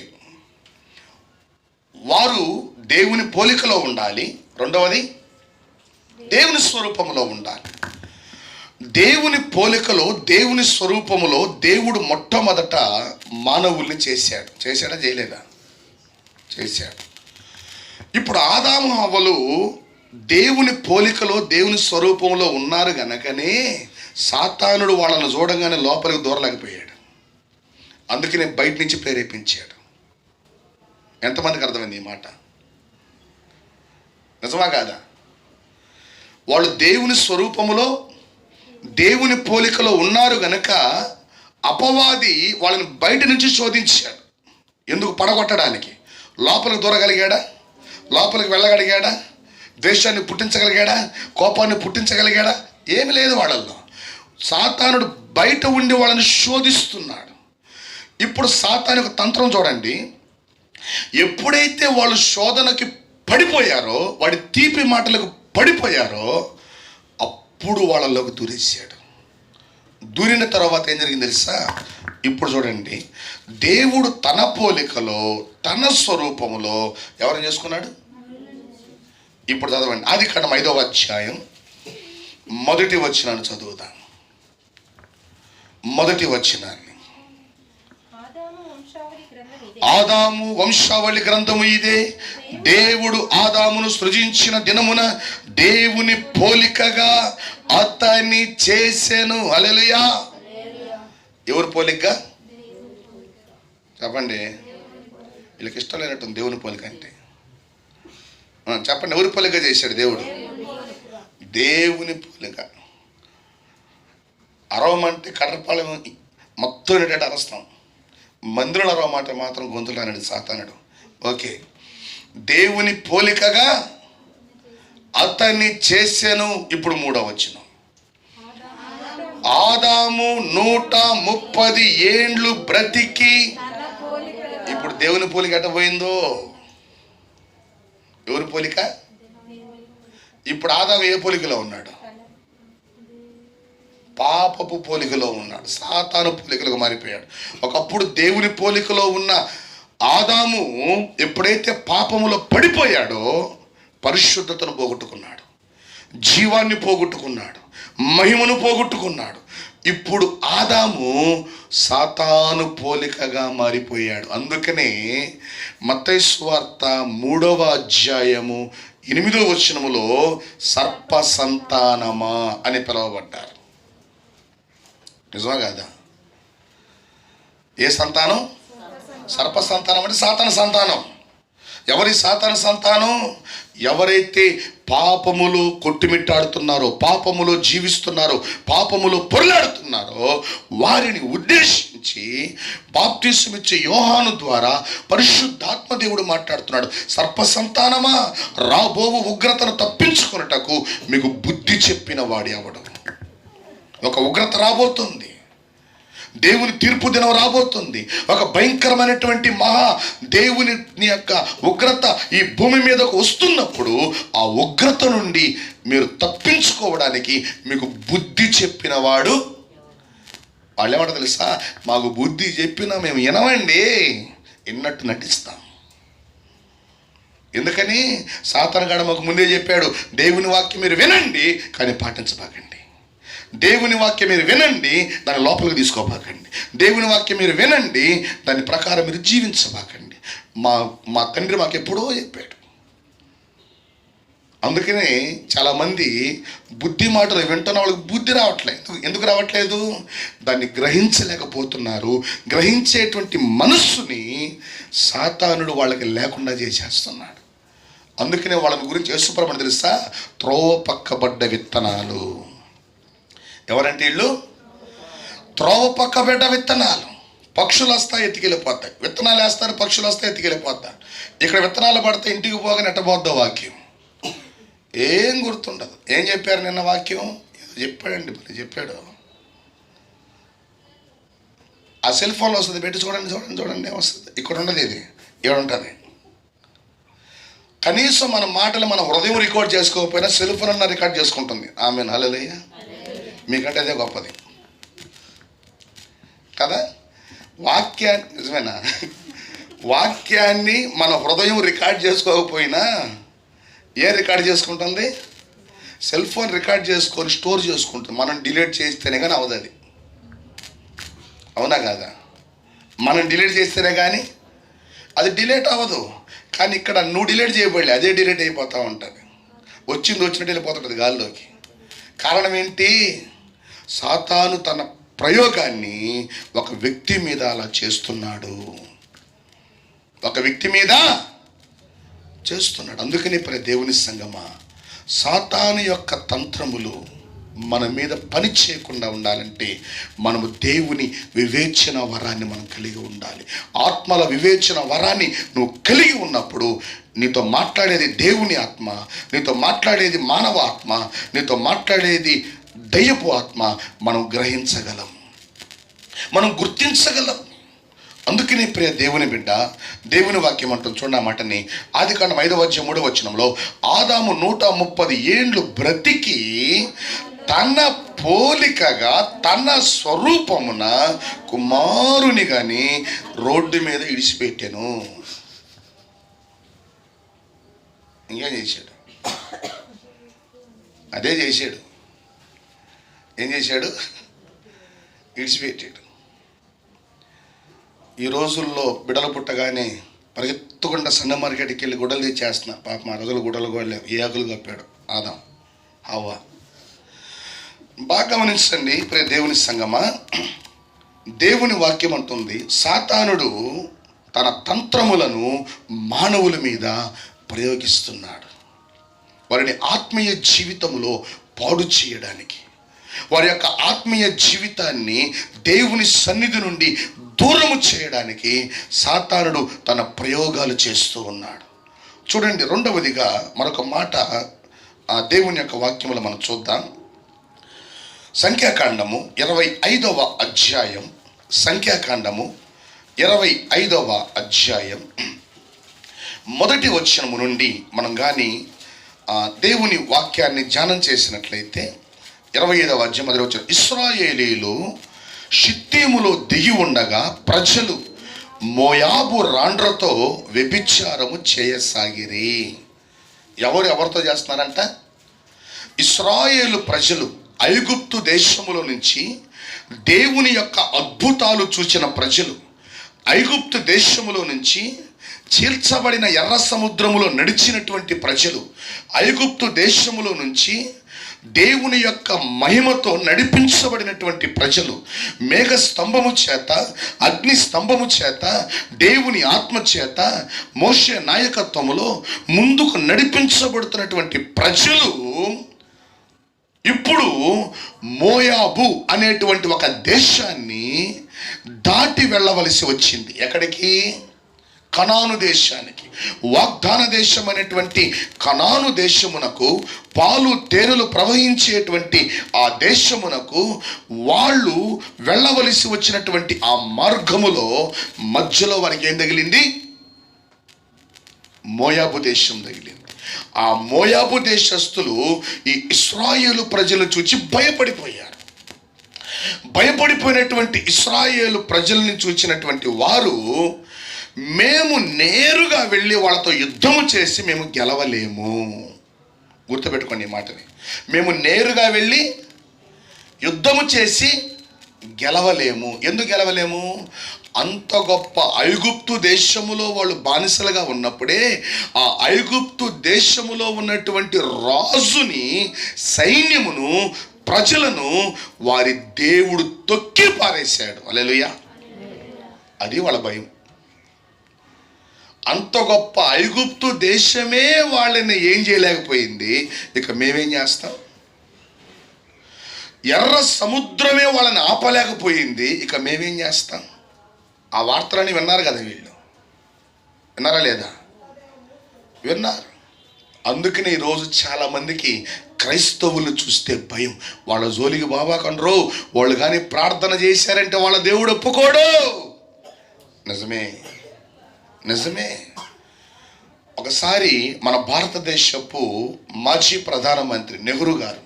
వారు దేవుని పోలికలో ఉండాలి. రెండవది దేవుని స్వరూపములో ఉండాలి. దేవుని పోలికలో దేవుని స్వరూపములో దేవుడు మొట్టమొదట మానవుల్ని చేశాడు. చేశాడా? చేయలేదా? చేశాడు. ఇప్పుడు ఆదాము హవ్వలు దేవుని పోలికలో దేవుని స్వరూపంలో ఉన్నారు గనకనే సాతానుడు వాళ్ళను చూడంగానే లోపలికి దూరలేకపోయాడు. అందుకనే బయట నుంచి ప్రేరేపించాడు. ఎంతమందికి అర్థమైంది ఈ మాట? నిజమా కాదా? వాళ్ళు దేవుని స్వరూపములో దేవుని పోలికలో ఉన్నారు గనక అపవాది వాళ్ళని బయట నుంచి శోధించాడు. ఎందుకు? పడగొట్టడానికి. లోపలికి దూరగలిగాడా? లోపలికి వెళ్ళగలిగాడా? ద్వేషాన్ని పుట్టించగలిగాడా? కోపాన్ని పుట్టించగలిగాడా? ఏమి లేదు వాళ్ళల్లో. సాతానుడు బయట ఉండి వాళ్ళని శోధిస్తున్నాడు. ఇప్పుడు సాతాను యొక్క తంత్రం చూడండి. ఎప్పుడైతే వాళ్ళు శోధనకి పడిపోయారో, వాడి తీపి మాటలకు పడిపోయారో, అప్పుడు వాళ్ళలోకి దూరేసాడు. దూరిన తర్వాత ఏం జరిగింది తెలుసా? ఇప్పుడు చూడండి, దేవుడు తన పోలికలో తన స్వరూపములో ఎవరిని చేసుకున్నాడు? ఇప్పుడు చదవండి. ఆదికాండం 5వ అధ్యాయం 1వ వచనాన్ని చదువుదాం. 1వ వచనాన్ని. ఆదాము వంశావళి గ్రంథము ఇదే. దేవుడు ఆదామును సృజించిన దినమున దేవుని పోలికగా అతన్ని చేసెను. హల్లెలూయా. ఎవరి పోలికగా? చెప్పండి. వీళ్ళకి ఇష్టం లేనట్టుంది దేవుని పోలిక అంటే. చెప్పండి, ఎవరి పోలిక చేశాడు దేవుడు? దేవుని పోలిక. అరవమంటే కర్రపాలెం మొత్తం ఏంటంటే అరస్తాం. మందిరంలో అరవ మాట మాత్రం గొంతులు అన్నాడు సాతానుడు. ఓకే, దేవుని పోలికగా అతన్ని చేసెను. ఇప్పుడు 3వ వచనం. ఆదాము 130 ఏండ్లు బ్రతికి. ఇప్పుడు దేవుని పోలిక ఎట్ట పోయిందో? ఎవరి పోలిక? ఇప్పుడు ఆదాము ఏ పోలికలో ఉన్నాడు? పాపపు పోలికలో ఉన్నాడు. సాతాను పోలికలుగా మారిపోయాడు. ఒకప్పుడు దేవుని పోలికలో ఉన్న ఆదాము ఎప్పుడైతే పాపములో పడిపోయాడో పరిశుద్ధతను పోగొట్టుకున్నాడు, జీవాన్ని పోగొట్టుకున్నాడు, మహిమను పోగొట్టుకున్నాడు. ఇప్పుడు ఆదాము సాతాను పోలికగా మారిపోయాడు. అందుకనే మత్తయి సువార్త 3వ అధ్యాయము 8వ వచనములో సర్ప సంతానమా అని పిలువబడ్డారు. నిజమా కాదా? ఏ సంతానం? సర్ప సంతానం అంటే సాతాను సంతానం. ఎవరి సాతాను సంతానం? ఎవరైతే పాపములు కొట్టుమిట్టాడుతున్నారో, పాపములో జీవిస్తున్నారో, పాపములో పొరలాడుతున్నారో వారిని ఉద్దేశించి బాప్తిస్మమిచ్చే యోహాను ద్వారా పరిశుద్ధాత్మ దేవుడు మాట్లాడుతున్నాడు. సర్ప సంతానమా, రాబోవు ఉగ్రతను తప్పించుకొనుటకు మీకు బుద్ధి చెప్పిన వాడి అవడం. ఒక ఉగ్రత రాబోతుంది, దేవుని తీర్పు దినం రాబోతుంది. ఒక భయంకరమైనటువంటి మహా దేవుని యొక్క ఉగ్రత ఈ భూమి మీదకు వస్తున్నప్పుడు ఆ ఉగ్రత నుండి మీరు తప్పించుకోవడానికి మీకు బుద్ధి చెప్పిన వాడు వాళ్ళు ఏమంటారు తెలుసా, మాకు బుద్ధి చెప్పినా మేము వినమండి, విన్నట్టు నటిస్తాం. ఎందుకని? సాతానుగాడు మాకు ముందే చెప్పాడు, దేవుని వాక్యం మీరు వినండి కానీ పాటించబాకండి, దేవుని వాక్యం మీరు వినండి దాని లోపలికి తీసుకోబాకండి, దేవుని వాక్యం మీరు వినండి దాని ప్రకారం మీరు జీవించబాకండి. మా తండ్రి మాకు ఎప్పుడో చెప్పాడు. అందుకనే చాలామంది బుద్ధి మాటలు వింటున్న వాళ్ళకి బుద్ధి రావట్లేదు. ఎందుకు రావట్లేదు? దాన్ని గ్రహించలేకపోతున్నారు. గ్రహించేటువంటి మనస్సుని సాతానుడు వాళ్ళకి లేకుండా చేసేస్తున్నాడు. అందుకనే వాళ్ళ గురించి యేసుప్రభుని తెలుసా, త్రోవ పక్కబడ్డ విత్తనాలు. ఎవరంటే వీళ్ళు? త్రోవ పక్కబడ్డ విత్తనాలు. పక్షులు వస్తాయి ఎత్తికెళ్ళిపోతాయి, విత్తనాలు వేస్తారు, పక్షులు వస్తాయి ఎత్తికెళ్ళిపోతాయి. ఇక్కడ విత్తనాలు పడితే ఇంటికి పోగానే ఎట్టబోద్దో వాక్యం ఏం గుర్తుండదు. ఏం చెప్పారు నిన్న వాక్యం? ఏదో చెప్పాడండి, మరి చెప్పాడు. ఆ సెల్ ఫోన్లో వస్తుంది, పెట్టి చూడండి చూడండి చూడండి వస్తుంది. ఇక్కడ ఉండదు, ఇది ఇక్కడ ఉంటుంది. కనీసం మన మాటలు మన హృదయం రికార్డ్ చేసుకోకపోయినా సెల్ ఫోన్ అన్న రికార్డ్ చేసుకుంటుంది. ఆమెన్, హల్లెలూయా. మీకంటే అదే గొప్పది కదా. వాక్యాన్ని, నిజమేనా, వాక్యాన్ని మన హృదయం రికార్డ్ చేసుకోకపోయినా ఏం రికార్డ్ చేసుకుంటుంది? సెల్ ఫోన్ రికార్డ్ చేసుకొని స్టోర్ చేసుకుంటుంది. మనం డిలీట్ చేస్తేనే కానీ అవదు అది. అవునా కాదా? మనం డిలీట్ చేస్తేనే కానీ అది డిలీట్ అవ్వదు. కానీ ఇక్కడ నువ్వు డిలీట్ చేయబడలే, అదే డిలీట్ అయిపోతూ ఉంటుంది. వచ్చింది వచ్చినట్టు వెళ్ళిపోతుంటుంది గాల్లోకి. కారణం ఏంటి? సాతాను తన ప్రయోగాన్ని ఒక వ్యక్తి మీద అలా చేస్తున్నాడు, ఒక వ్యక్తి మీద చేస్తున్నాడు. అందుకని దేవుని సంగమా, సాతాను యొక్క తంత్రములు మన మీద పని చేయకుండా ఉండాలంటే మనము దేవుని వివేచన వరాన్ని మనం కలిగి ఉండాలి. ఆత్మల వివేచన వరాన్ని నువ్వు కలిగి ఉన్నప్పుడు నీతో మాట్లాడేది దేవుని ఆత్మ, నీతో మాట్లాడేది మానవ ఆత్మ, నీతో మాట్లాడేది దయ్యపు ఆత్మ. మనం గ్రహించగలం, మనం గుర్తించగలం. అందుకని ప్రియ దేవుని బిడ్డ, దేవుని వాక్యం అంటుంది చూడండి ఆ మాటని. ఆదికాండం 5:3 ఆదాము 130 ఏండ్లు బ్రతికి తన పోలికగా తన స్వరూపమున కుమారుని గాని రోడ్డు మీద ఇడిచిపెట్టాను. ఇంకేం చేశాడు? అదే చేశాడు. ఏం చేశాడు? ఇడిచిపెట్టాడు. ఈ రోజుల్లో బిడలు పుట్టగానే పరిగెత్తుకుండా సండ మార్కెట్కి వెళ్ళి గుడ్డలు తెచ్చేస్తున్నారు. పాపం ఆ రోజులు గుడ్డలు కూడా లేవు. ఏ ఆకులు కప్పాడు ఆదాం, హవ్వ. బాగా గమనించండి ప్రియ దేవుని సంగమా, దేవుని వాక్యం అంటుంది సాతానుడు తన తంత్రములను మానవుల మీద ప్రయోగిస్తున్నాడు. వారిని ఆత్మీయ జీవితంలో పాడు చేయడానికి, వారి యొక్క ఆత్మీయ జీవితాన్ని దేవుని సన్నిధి నుండి దూరము చేయడానికి సాతానుడు తన ప్రయోగాలు చేస్తూ ఉన్నాడు. చూడండి, రెండవదిగా మరొక మాట ఆ దేవుని యొక్క వాక్యములు మనం చూద్దాం. సంఖ్యాకాండము 25వ అధ్యాయం, సంఖ్యాకాండము 25వ అధ్యాయం మొదటి వచనము నుండి మనం కానీ దేవుని వాక్యాన్ని ధ్యానం చేసినట్లయితే 25వ అధ్యాయం మొదటి వచనం. ఇశ్రాయేలీలు షిత్తీములో దిగి ఉండగా ప్రజలు మోయాబు రాండ్రతో వ్యభిచారము చేయసాగిరి. ఎవరితో చేస్తున్నారంట? ఇశ్రాయేలు ప్రజలు ఐగుప్తు దేశములో నుంచి దేవుని యొక్క అద్భుతాలు చూచిన ప్రజలు, ఐగుప్తు దేశములో నుంచి చీల్చబడిన ఎర్ర సముద్రములో నడిచినటువంటి ప్రజలు, ఐగుప్తు దేశములో నుంచి దేవుని యొక్క మహిమతో నడిపించబడినటువంటి ప్రజలు, మేఘ స్తంభము చేత, అగ్ని స్తంభము చేత, దేవుని ఆత్మ చేత మోషే నాయకత్వములో ముందుకు నడిపించబడుతున్నటువంటి ప్రజలు ఇప్పుడు మోయాబు అనేటువంటి ఒక దేశాన్ని దాటి వెళ్ళవలసి వచ్చింది. ఎక్కడికి? కనాను దేశానికి. వాగ్దాన దేశం అనేటువంటి కనాను దేశమునకు, పాలు తేనెలు ప్రవహించేటువంటి ఆ దేశమునకు వాళ్ళు వెళ్ళవలసి వచ్చినటువంటి ఆ మార్గములో మధ్యలో వారికి ఏం తగిలింది? మోయాబు దేశం తగిలింది. ఆ మోయాబు దేశస్థులు ఈ ఇశ్రాయేలు ప్రజలు చూచి భయపడిపోయారు. భయపడిపోయినటువంటి ఇశ్రాయేలు ప్రజల్ని చూచినటువంటి వారు, మేము నేరుగా వెళ్ళి వాళ్ళతో యుద్ధము చేసి మేము గెలవలేము. గుర్తుపెట్టుకోండి ఈ మాటని. మేము నేరుగా వెళ్ళి యుద్ధము చేసి గెలవలేము. ఎందుకు గెలవలేము? అంత గొప్ప ఐగుప్తు దేశములో వాళ్ళు బానిసలుగా ఉన్నప్పుడే ఆ ఐగుప్తు దేశములో ఉన్నటువంటి రాజుని, సైన్యమును, ప్రజలను వారి దేవుడు తొక్కి పారేశాడు. హల్లెలూయా. అది వాళ్ళ భయం. అంత గొప్ప ఐగుప్తు దేశమే వాళ్ళని ఏం చేయలేకపోయింది, ఇక మేమేం చేస్తాం? ఎర్ర సముద్రమే వాళ్ళని ఆపలేకపోయింది, ఇక మేమేం చేస్తాం? ఆ వార్తలని విన్నారు కదా వీళ్ళు. విన్నారా లేదా? విన్నారు. అందుకని ఈరోజు చాలామందికి క్రైస్తవులు చూస్తే భయం. వాళ్ళ జోలికి బాబా కండ్రు. వాళ్ళు కానీ ప్రార్థన చేశారంటే వాళ్ళ దేవుడు ఒప్పుకోడు. నిజమే, నిజమే. ఒకసారి మన భారతదేశపు మాజీ ప్రధానమంత్రి నెహ్రూ గారు,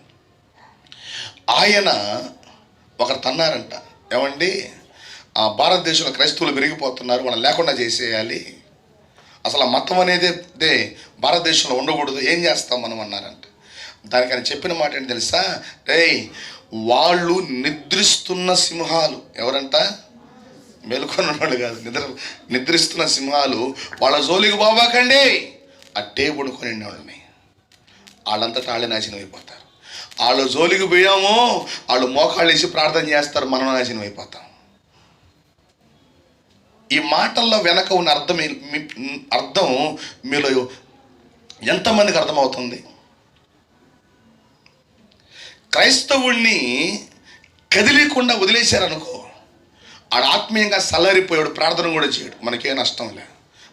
ఆయన ఒకరు తన్నారంట, ఏమండి ఆ భారతదేశంలో క్రైస్తవులు పెరిగిపోతున్నారు, వాళ్ళని లేకుండా చేసేయాలి, అసలు ఆ మతం అనేది భారతదేశంలో ఉండకూడదు, ఏం చేస్తాం మనం అన్నారంట. దానికి ఆయన చెప్పిన మాట ఏంటి తెలుసా? వాళ్ళు నిద్రిస్తున్న సింహాలు. ఎవరంట? మేలుకొని వాళ్ళు కాదు, నిద్రిస్తున్న సింహాలు. వాళ్ళ జోలికి బాబాకండి, అట్టే పడుకొని వాళ్ళని. వాళ్ళంతటా వాళ్ళే నాశనం అయిపోతారు. వాళ్ళ జోలికి పోయామో వాళ్ళు మోకాళ్ళు వేసి ప్రార్థన చేస్తారు, మనం నాశనం అయిపోతాం. ఈ మాటల్లో వెనక ఉన్న అర్థం మీలో ఎంతమందికి అర్థమవుతుంది? క్రైస్తవుణ్ణి కదిలీకుండా వదిలేశారనుకో, ఆడు ఆత్మీయంగా సల్లరిపోయాడు, ప్రార్థన కూడా చేయడు, మనకేం నష్టం లే,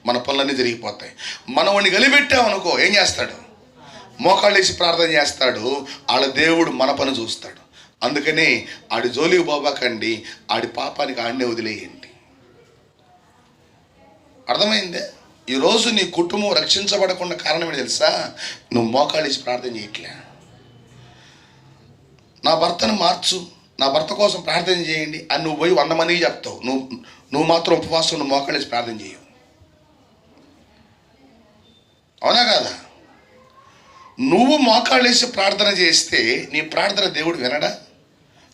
మన పనులన్నీ జరిగిపోతాయి. మనం వాడిని గలిపెట్టామనుకో ఏం చేస్తాడు? మోకాళ్ళు వేసి ప్రార్థన చేస్తాడు. వాళ్ళ దేవుడు మన పని చూస్తాడు. అందుకని ఆడి జోలికి బాబాకండి, ఆడి పాపానికి ఆడినే వదిలేయండి. అర్థమైందే? ఈరోజు నీ కుటుంబం రక్షించబడకుండా కారణం ఏంటి తెలుసా? నువ్వు మోకాళ్ళు వేసి ప్రార్థన చేయట్లే. నా భర్తను మార్చు, నా భర్త కోసం ప్రార్థన చేయండి అని నువ్వు పోయి 100 మందికి చెప్తావు. నువ్వు మాత్రం ఉపవాసం, నువ్వు మోకాళ్ళు వేసి ప్రార్థన చేయవు. అవునా కాదా? నువ్వు మోకాళ్ళు వేసి ప్రార్థన చేస్తే నీ ప్రార్థన దేవుడు వినడా?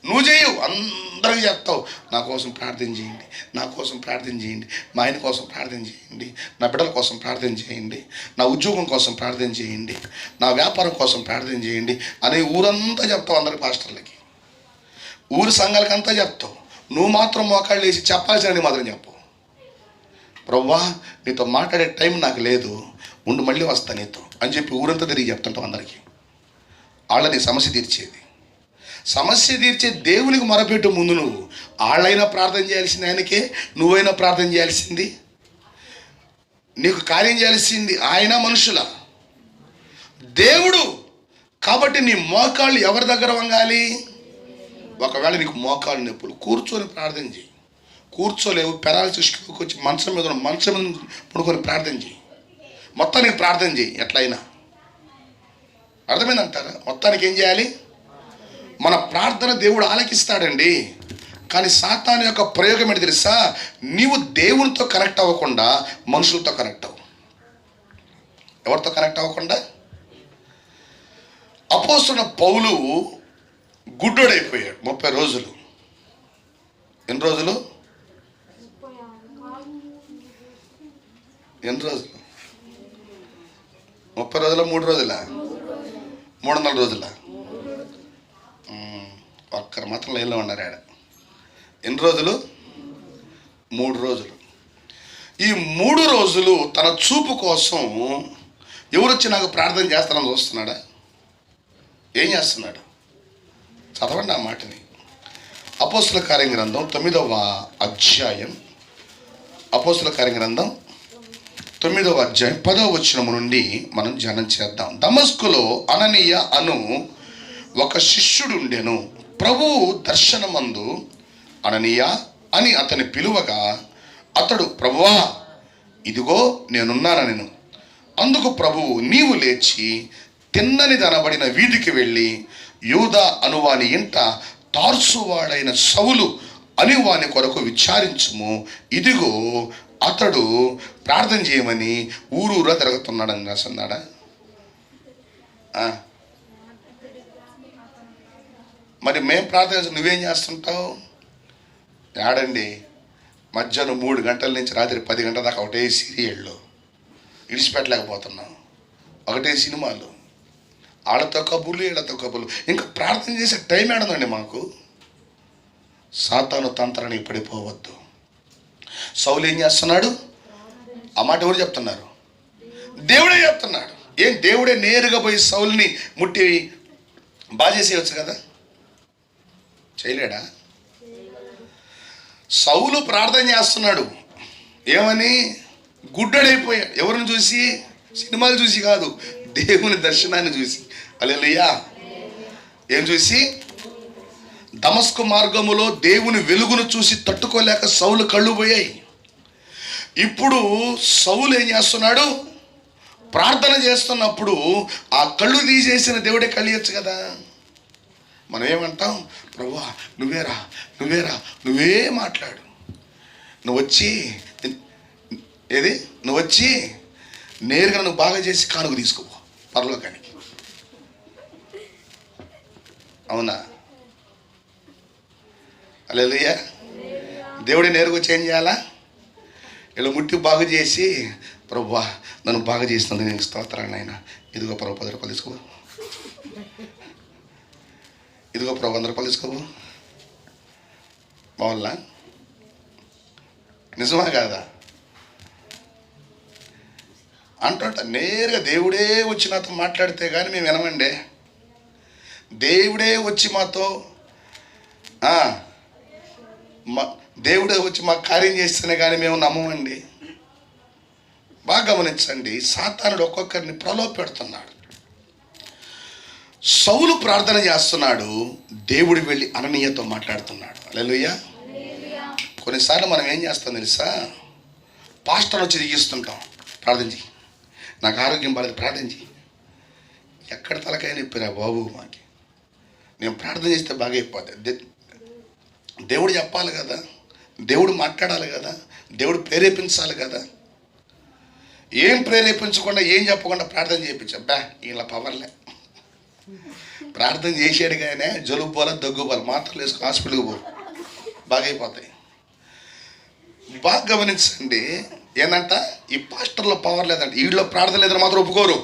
నువ్వు చేయవు, అందరికీ చెప్తావు, నా కోసం ప్రార్థన చేయండి, నా కోసం ప్రార్థన చేయండి, మా ఆయన కోసం ప్రార్థన చేయండి, నా బిడ్డల కోసం ప్రార్థన చేయండి, నా ఉద్యోగం కోసం ప్రార్థన చేయండి, నా వ్యాపారం కోసం ప్రార్థన చేయండి అని ఊరంతా చెప్తావు, అందరికి పాస్టర్లకి, ఊరి సంఘాలకి అంతా చెప్తావు. నువ్వు మాత్రం మోకాళ్ళు వేసి చెప్పాల్సిన మాత్రం చెప్పు. ప్రవ్వా నీతో మాట్లాడే టైం నాకు లేదు, ఉండు మళ్ళీ వస్తా నీతో అని చెప్పి ఊరంతా తిరిగి చెప్తుంటావు అందరికీ. వాళ్ళని సమస్య తీర్చేది. సమస్య తీర్చే దేవునికి మొరపెట్టు. ముందు నువ్వు వాళ్ళైనా ప్రార్థన చేయాల్సింది ఆయనకే, నువ్వైనా ప్రార్థన చేయాల్సింది, నీకు కార్యం చేయాల్సింది ఆయన, మనుషుల దేవుడు. కాబట్టి నీ మోకాళ్ళు ఎవరి దగ్గర వంగాలి? ఒకవేళ నీకు మోకాళ్ళు నొప్పులు, కూర్చొని ప్రార్థన చేయి. కూర్చోలేవు, పెరాలసిస్కి వచ్చి మంచం మీద పడుకొని ప్రార్థన చేయి. మొత్తానికి ప్రార్థన చేయి ఎట్లయినా. అర్థమైందంటారా? మొత్తానికి ఏం చేయాలి? మన ప్రార్థన దేవుడు ఆలకిస్తాడండి. కానీ సాతాను యొక్క ప్రయోగం ఏంటి తెలుసా? నీవు దేవునితో కనెక్ట్ అవ్వకుండా మనుషులతో కనెక్ట్ అవ్వు. ఎవరితో కనెక్ట్ అవ్వకుండా? అపోస్తలుడైన పౌలు గుడ్డోడైపోయాడు 30 రోజులు. ఎన్ని రోజులు? 30 రోజుల 3 రోజుల 300 రోజుల ఒక్కరు మాత్రం లైన్లో ఉన్నారు ఆడ. ఎన్ని రోజులు? 3 రోజులు. ఈ 3 రోజులు తన చూపు కోసం ఎవరు వచ్చి నాకు ప్రార్థన చేస్తారని చూస్తున్నాడా? ఏం చేస్తున్నాడు? చదవండి ఆ మాటని. అపోస్తల కార్యగ్రంథం 9వ అధ్యాయం. అపోస్తల కార్యగ్రంథం 9వ అధ్యాయం 10వ వచనం నుండి మనం ధ్యానం చేద్దాం. దమస్కులో అననీయ అను ఒక శిష్యుడు ఉండెను. ప్రభువు దర్శనమందు అననీయ అని అతని పిలువగా అతడు, ప్రభువా ఇదిగో నేనున్నానెను. అందుకు ప్రభువు, నీవు లేచి తిన్నని దనబడిన వీధికి వెళ్ళి యూదా అనువాని ఇంట తార్సువాడైన సౌలు అని వాని కొరకు విచారించుము, ఇదిగో అతడు ప్రార్థన చేయమని ఊరూరా తిరుగుతున్నాడని రాస్తున్నాడా? మరి మేము ప్రార్థన నువ్వేం చేస్తుంటావు? ఏడండి, మధ్యాహ్నం 3 గంటల నుంచి రాత్రి 10 గంటల దాకా ఒకటే సీరియళ్ళు ఇడిచిపెట్టలేకపోతున్నాం, ఒకటే సినిమాలు, వాళ్ళతో కబుర్లు వీళ్ళతో కబుర్లు. ఇంకా ప్రార్థన చేసే టైం ఏడదండి మాకు. సాతాను తంత్రానికి పడిపోవద్దు. సౌలు ఏం చేస్తున్నాడు? ఆ మాట ఎవరు చెప్తున్నారు? దేవుడే చెప్తున్నాడు. ఏం దేవుడే నేరుగా పోయి సౌలుని ముట్టి బాధేసేయచ్చు కదా? చేయలేడా? సౌలు ప్రార్థన చేస్తున్నాడు. ఏమని? గుడ్డడైపోయాడు. ఎవరిని చూసి? సినిమాలు చూసి కాదు, దేవుని దర్శనాన్ని చూసి. హల్లెలూయా. ఏం చూసి? దమస్కు మార్గములో దేవుని వెలుగును చూసి తట్టుకోలేక సౌలు కళ్ళు పోయాయి. ఇప్పుడు సౌలు ఏం చేస్తున్నాడు? ప్రార్థన చేస్తున్నప్పుడు ఆ కళ్ళు తీసేసిన దేవుడే కలియచ్చు కదా. మనం ఏమంటాం? ప్రభువా నువ్వేరా, నువ్వేరా, నువ్వే మాట్లాడు, నువ్వు వచ్చి నువ్వు వచ్చి నేరుగా నువ్వు బాగా చేసి కానుక తీసుకోపో పరలోకానికి. అవునా? హల్లెలూయా. దేవుడే నేరుగా వచ్చి ఏం చేయాలా? ఇలా ముట్టి బాగు చేసి, ప్రభువా నన్ను బాగా చేసినందుకు నేను స్తోత్రాన్ని అయినా, ఇదిగో ప్రభు 10 రూపాయలు తీసుకో, ఇదిగో ప్రభు 100 రూపాయలు తీసుకో. బాగున్నా? నిజమా కాదా? అంటుంట నేరుగా దేవుడే వచ్చి నాతో మాట్లాడితే కానీ మేము వినమండి. దేవుడే వచ్చి మాతో దేవుడే వచ్చి మాకు కార్యం చేస్తేనే కానీ మేము నమ్మమండి. బాగా గమనించండి, సాతానుడు ఒక్కొక్కరిని ప్రలోభపెడుతున్నాడు. సౌలు ప్రార్థన చేస్తున్నాడు, దేవుడు వెళ్ళి అననీయతో మాట్లాడుతున్నాడు. హల్లెలూయా. కొన్నిసార్లు మనం ఏం చేస్తాం తెలుసా? పాస్టర్ వచ్చి దిగిస్తుంటాం, ప్రార్థన చెయ్యి, నాకు ఆరోగ్యం బాలేదు, ప్రార్థన చెయ్యి. ఎక్కడ తలకాయ నొప్పిరా బాబు మాకి, నేను ప్రార్థన చేస్తే బాగా అయిపోతుంది. దేవుడు చెప్పాలి కదా, దేవుడు మాట్లాడాలి కదా, దేవుడు ప్రేరేపించాలి కదా. ఏం ప్రేరేపించకుండా ఏం చెప్పకుండా ప్రార్థన చేయించా, ఇలా పవర్లే. ప్రార్థన చేసాడు కానీ జలుబు పోల, దగ్గు పోల, మాత్రలు వేసుకుని హాస్పిటల్కి పో, బాగా అయిపోతాయి. బాగా గమనించండి, ఏంటంట ఈ పాస్టర్లో పవర్ లేదంట, వీళ్ళలో ప్రార్థన లేదని మాత్రం ఒప్పుకోరు.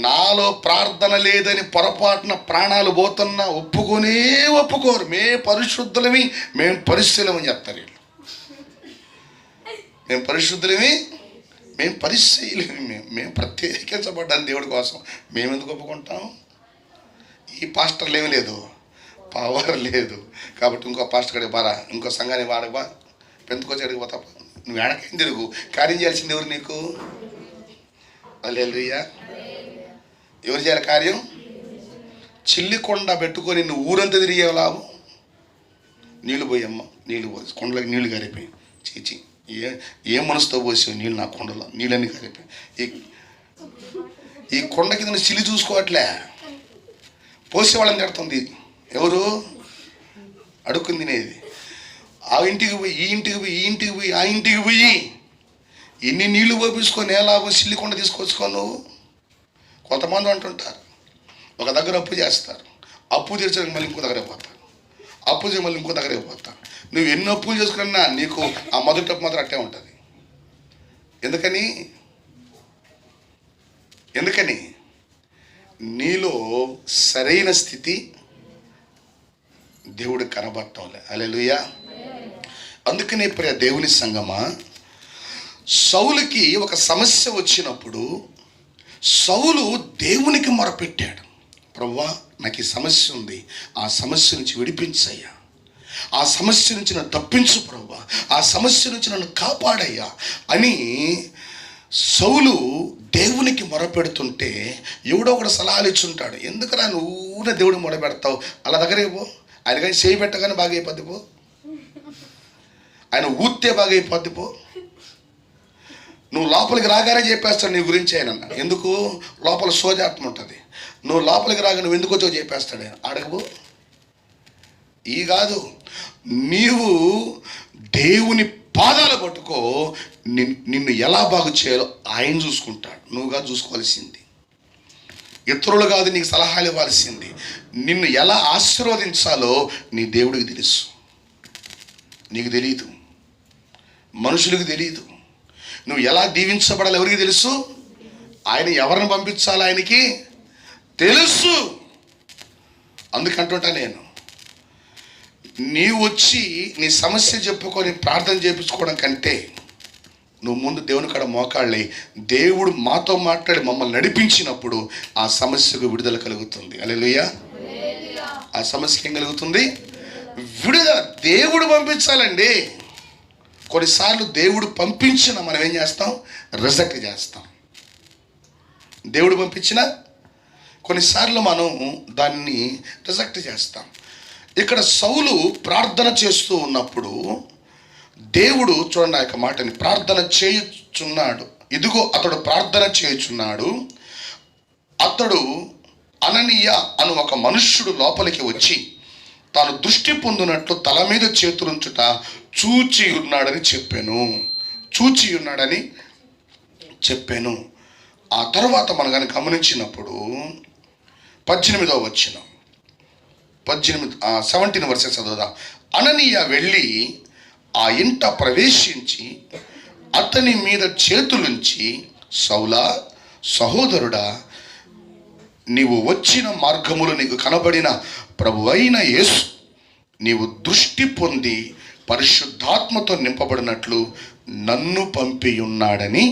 నాలో ప్రార్థన లేదని పొరపాటున ప్రాణాలు పోతున్నా ఒప్పుకోరు. మేము పరిశుద్ధులమి, మేము పరిశీలమని చెప్తారు వీళ్ళు. మేము పరిశుద్ధులమి, మేము పరిశీలమి, మేము ప్రత్యేకించబడ్డాను దేవుడి కోసం. మేము ఎందుకు ఒప్పుకుంటాం? ఈ పాస్టర్లు ఏమీ లేదు, పవర్ లేదు కాబట్టి ఇంకో పాస్టర్ గడికి బారా, ఇంకో సంఘాన్ని వాడబా, పెంతుకొచ్చి అడిగి పోతా. నువ్వు ఏడకేం తిరుగు, కార్యం చేయాల్సింది ఎవరు నీకు? హల్లెలూయా. ఎవరు చేయాలి కార్యం? చిల్లికొండ పెట్టుకొని నువ్వు ఊరంతా తిరిగే లాభం? నీళ్ళు పోయమ్మ, నీళ్ళు పోసి కొండలకి నీళ్లు గారిపోయి, చీచి ఏ మనసుతో పోసావు నీళ్ళు? నా కొండలో నీళ్ళన్నీ గారిపోయి. ఈ కొండ కింద చిల్లి చూసుకోవట్లే, పోసేవాళ్ళని తిడుతుంది. ఎవరు? అడుక్కుని తినేది. ఆ ఇంటికి పోయి, ఈ ఇంటికి పోయి, ఈ ఇంటికి పోయి, ఆ ఇంటికి పోయి ఇన్ని నీళ్లు పోపించుకొని ఏ లాభం? సిల్లికొండ తీసుకొచ్చుకో నువ్వు. కొంతమంది అంటుంటారు, ఒక దగ్గర అప్పు చేస్తారు, అప్పు తీర్చడానికి మళ్ళీ ఇంకో దగ్గర పోతారు, అప్పు చేసి మళ్ళీ ఇంకో దగ్గర పోతారు. నువ్వు ఎన్ని అప్పులు చేసుకున్నా నీకు ఆ మొదటి అప్పు మాత్రం అట్టే ఉంటుంది. ఎందుకని నీలో సరైన స్థితి దేవుడు కనబడటంలే. హల్లెలూయా. అందుకనే ప్రియ దేవుని సంగమా, సౌలుకి ఒక సమస్య వచ్చినప్పుడు సౌలు దేవునికి మొరపెట్టాడు. ప్రభువా నాకు ఈ సమస్య ఉంది, ఆ సమస్య నుంచి విడిపించయ్యా, ఆ సమస్య నుంచి నన్ను తప్పించు ప్రభువా, ఆ సమస్య నుంచి నన్ను కాపాడయ్యా అని సౌలు దేవునికి మొరపెడుతుంటే ఎవడో ఒకడు సలహాలు ఇచ్చుంటాడు. ఎందుకురా నువ్వునే దేవుడికి మొరపెడతావు? అలా దగ్గరికి పో, ఆయన కానీ చేయి పెట్టగానే బాగా అయిపోద్ది పో, ఆయన ఊస్తే బాగా అయిపోద్ది పో. నువ్వు లోపలికి రాగానే చెప్పేస్తాడు నీ గురించి ఆయన. ఎందుకు? లోపల సోజాత్మ ఉంటుంది. నువ్వు లోపలికి రాగా నువ్వు ఎందుకు వచ్చావు చెప్పేస్తాడు ఆయన. అడగబో, ఈ కాదు, నీవు దేవుని పాదాలు పట్టుకో. నిన్ను ఎలా బాగు చేయాలో ఆయన చూసుకుంటాడు, నువ్వుగా చూసుకోవాల్సింది. ఇతరులు కాదు నీకు సలహాలు ఇవ్వాల్సింది. నిన్ను ఎలా ఆశీర్వదించాలో నీ దేవుడికి తెలుసు, నీకు తెలియదు, మనుషులకు తెలియదు. నువ్వు ఎలా దీవించబడాలి ఎవరికి తెలుసు? ఆయన ఎవరిని పంపించాలి ఆయనకి తెలుసు. అందుకంటుంటా నేను, నీవు వచ్చి నీ సమస్య చెప్పుకొని ప్రార్థన చేయించుకోవడం కంటే నువ్వు ముందు దేవుని కాడ మోకాళ్ళే దేవుడు మాతో మాట్లాడి మమ్మల్ని నడిపించినప్పుడు ఆ సమస్యకు విడుదల కలుగుతుంది. హల్లెలూయా. ఆ సమస్యకి ఏం కలుగుతుంది? విడుదల. దేవుడు పంపించాలండి. కొన్నిసార్లు దేవుడు పంపించిన మనం ఏం చేస్తాం? రిజెక్ట్ చేస్తాం. దేవుడు పంపించిన కొన్నిసార్లు మనం దాన్ని రిజెక్ట్ చేస్తాం. ఇక్కడ సౌలు ప్రార్థన చేస్తూ ఉన్నప్పుడు దేవుడు, చూడండి ఆ యొక్క మాటని, ప్రార్థన చేయుచున్నాడు. ఇదిగో అతడు ప్రార్థన చేయుచున్నాడు. అతడు అననీయ అను ఒక మనుష్యుడు లోపలికి వచ్చి తాను దృష్టి పొందినట్లు తల మీద చేతులుంచుట చూచి ఉన్నాడని చెప్పాను. ఆ తర్వాత మనం కానీ గమనించినప్పుడు 18వ వచనం, 17 వర్సెస్ చదువుదాం. అననీయ వెళ్ళి ఆ ఇంట ప్రవేశించి అతని మీద చేతులుంచి, సౌలా, సహోదరుడా, నీవు వచ్చిన మార్గములు నీకు కనబడిన ప్రభువైన యేసు నీవు దృష్టి పొంది పరిశుద్ధాత్మతో నింపబడినట్లు నన్ను పంపియున్నాడని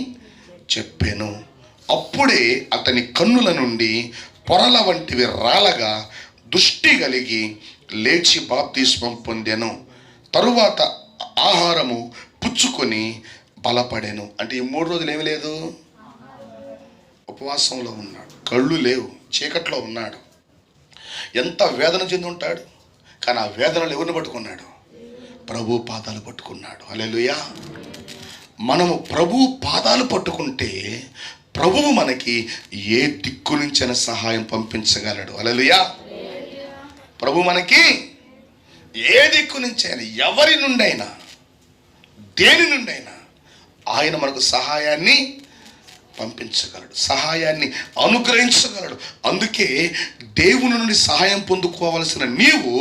చెప్పాను. అప్పుడే అతని కన్నుల నుండి పొరల వంటివి రాలగా దృష్టి కలిగి లేచి బాప్తిస్మం పొందెను. తరువాత ఆహారము పుచ్చుకొని బలపడెను. అంటే ఈ 3 రోజులు ఏమి లేదు, ఉపవాసంలో ఉన్నాడు, కళ్ళు లేవు, చీకట్లో ఉన్నాడు, ఎంత వేదన చెంది ఉంటాడు. కానీ ఆ వేదనలు ఎవరిని పట్టుకున్నాడు? ప్రభు పాదాలు పట్టుకున్నాడు. హల్లెలూయా. మనము ప్రభు పాదాలు పట్టుకుంటే ప్రభువు మనకి ఏ దిక్కు నుంచైనా సహాయం పంపించగలడు. హల్లెలూయా. ప్రభు మనకి ఏ దిక్కు నుంచైనా, ఎవరి నుండైనా, దేని నుండైనా ఆయన మనకు సహాయాన్ని పంపించగలడు, సహాయాన్ని అనుగ్రహించగలడు. అందుకే దేవుని నుండి సహాయం పొందుకోవాల్సిన నీవు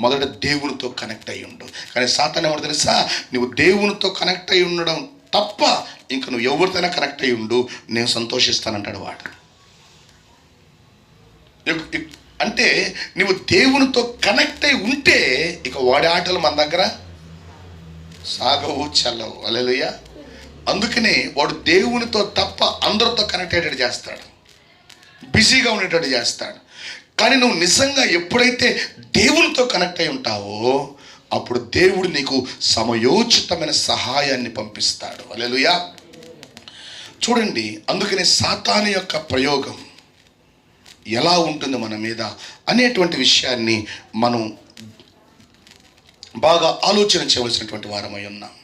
మొదట దేవునితో కనెక్ట్ అయి ఉండు. కానీ సాతాను ఏమో తెలుసా? నువ్వు దేవునితో కనెక్ట్ అయి ఉండడం తప్ప ఇంక నువ్వు ఎవరితోనైనా కనెక్ట్ అయి ఉండు, నేను సంతోషిస్తానంటాడు వాడు. అంటే నువ్వు దేవునితో కనెక్ట్ అయి ఉంటే ఇక వాడి ఆటలు మన దగ్గర సాగవు, చల్లవు. హల్లెలూయా. అందుకనే వాడు దేవునితో తప్ప అందరితో కనెక్ట్ అయ్యేటట్టు చేస్తాడు, బిజీగా ఉండేటట్టు చేస్తాడు. కానీ నువ్వు నిజంగా ఎప్పుడైతే దేవునితో కనెక్ట్ అయి ఉంటావో అప్పుడు దేవుడు నీకు సమయోచితమైన సహాయాన్ని పంపిస్తాడు. హల్లెలూయా. చూడండి, అందుకనే సాతాను యొక్క ప్రయోగం ఎలా ఉంటుంది మన మీద అనేటువంటి విషయాన్ని మనం బాగా ఆలోచన చేయవలసినటువంటి వారమై ఉన్నాం.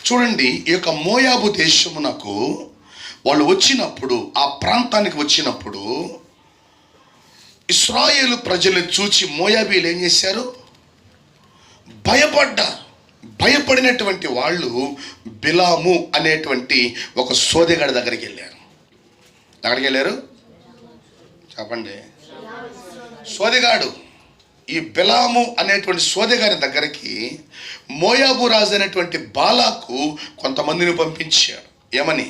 చూడండి, ఈ యొక్క మోయాబు దేశమునకు వాళ్ళు వచ్చినప్పుడు, ఆ ప్రాంతానికి వచ్చినప్పుడు ఇశ్రాయేలు ప్రజల్ని చూచి మోయాబీలు ఏం చేశారు? భయపడ్డారు. భయపడినటువంటి వాళ్ళు బిలాము అనేటువంటి ఒక సోదెగాడి దగ్గరికి వెళ్ళారు. ఎక్కడికి వెళ్ళారు చెప్పండి? సోదెగాడు. ఈ బిలాము అనేటువంటి సోదెగారి దగ్గరికి మోయాబు రాజు అనేటువంటి బాలాకు కొంతమందిని పంపించాడు. ఏమని?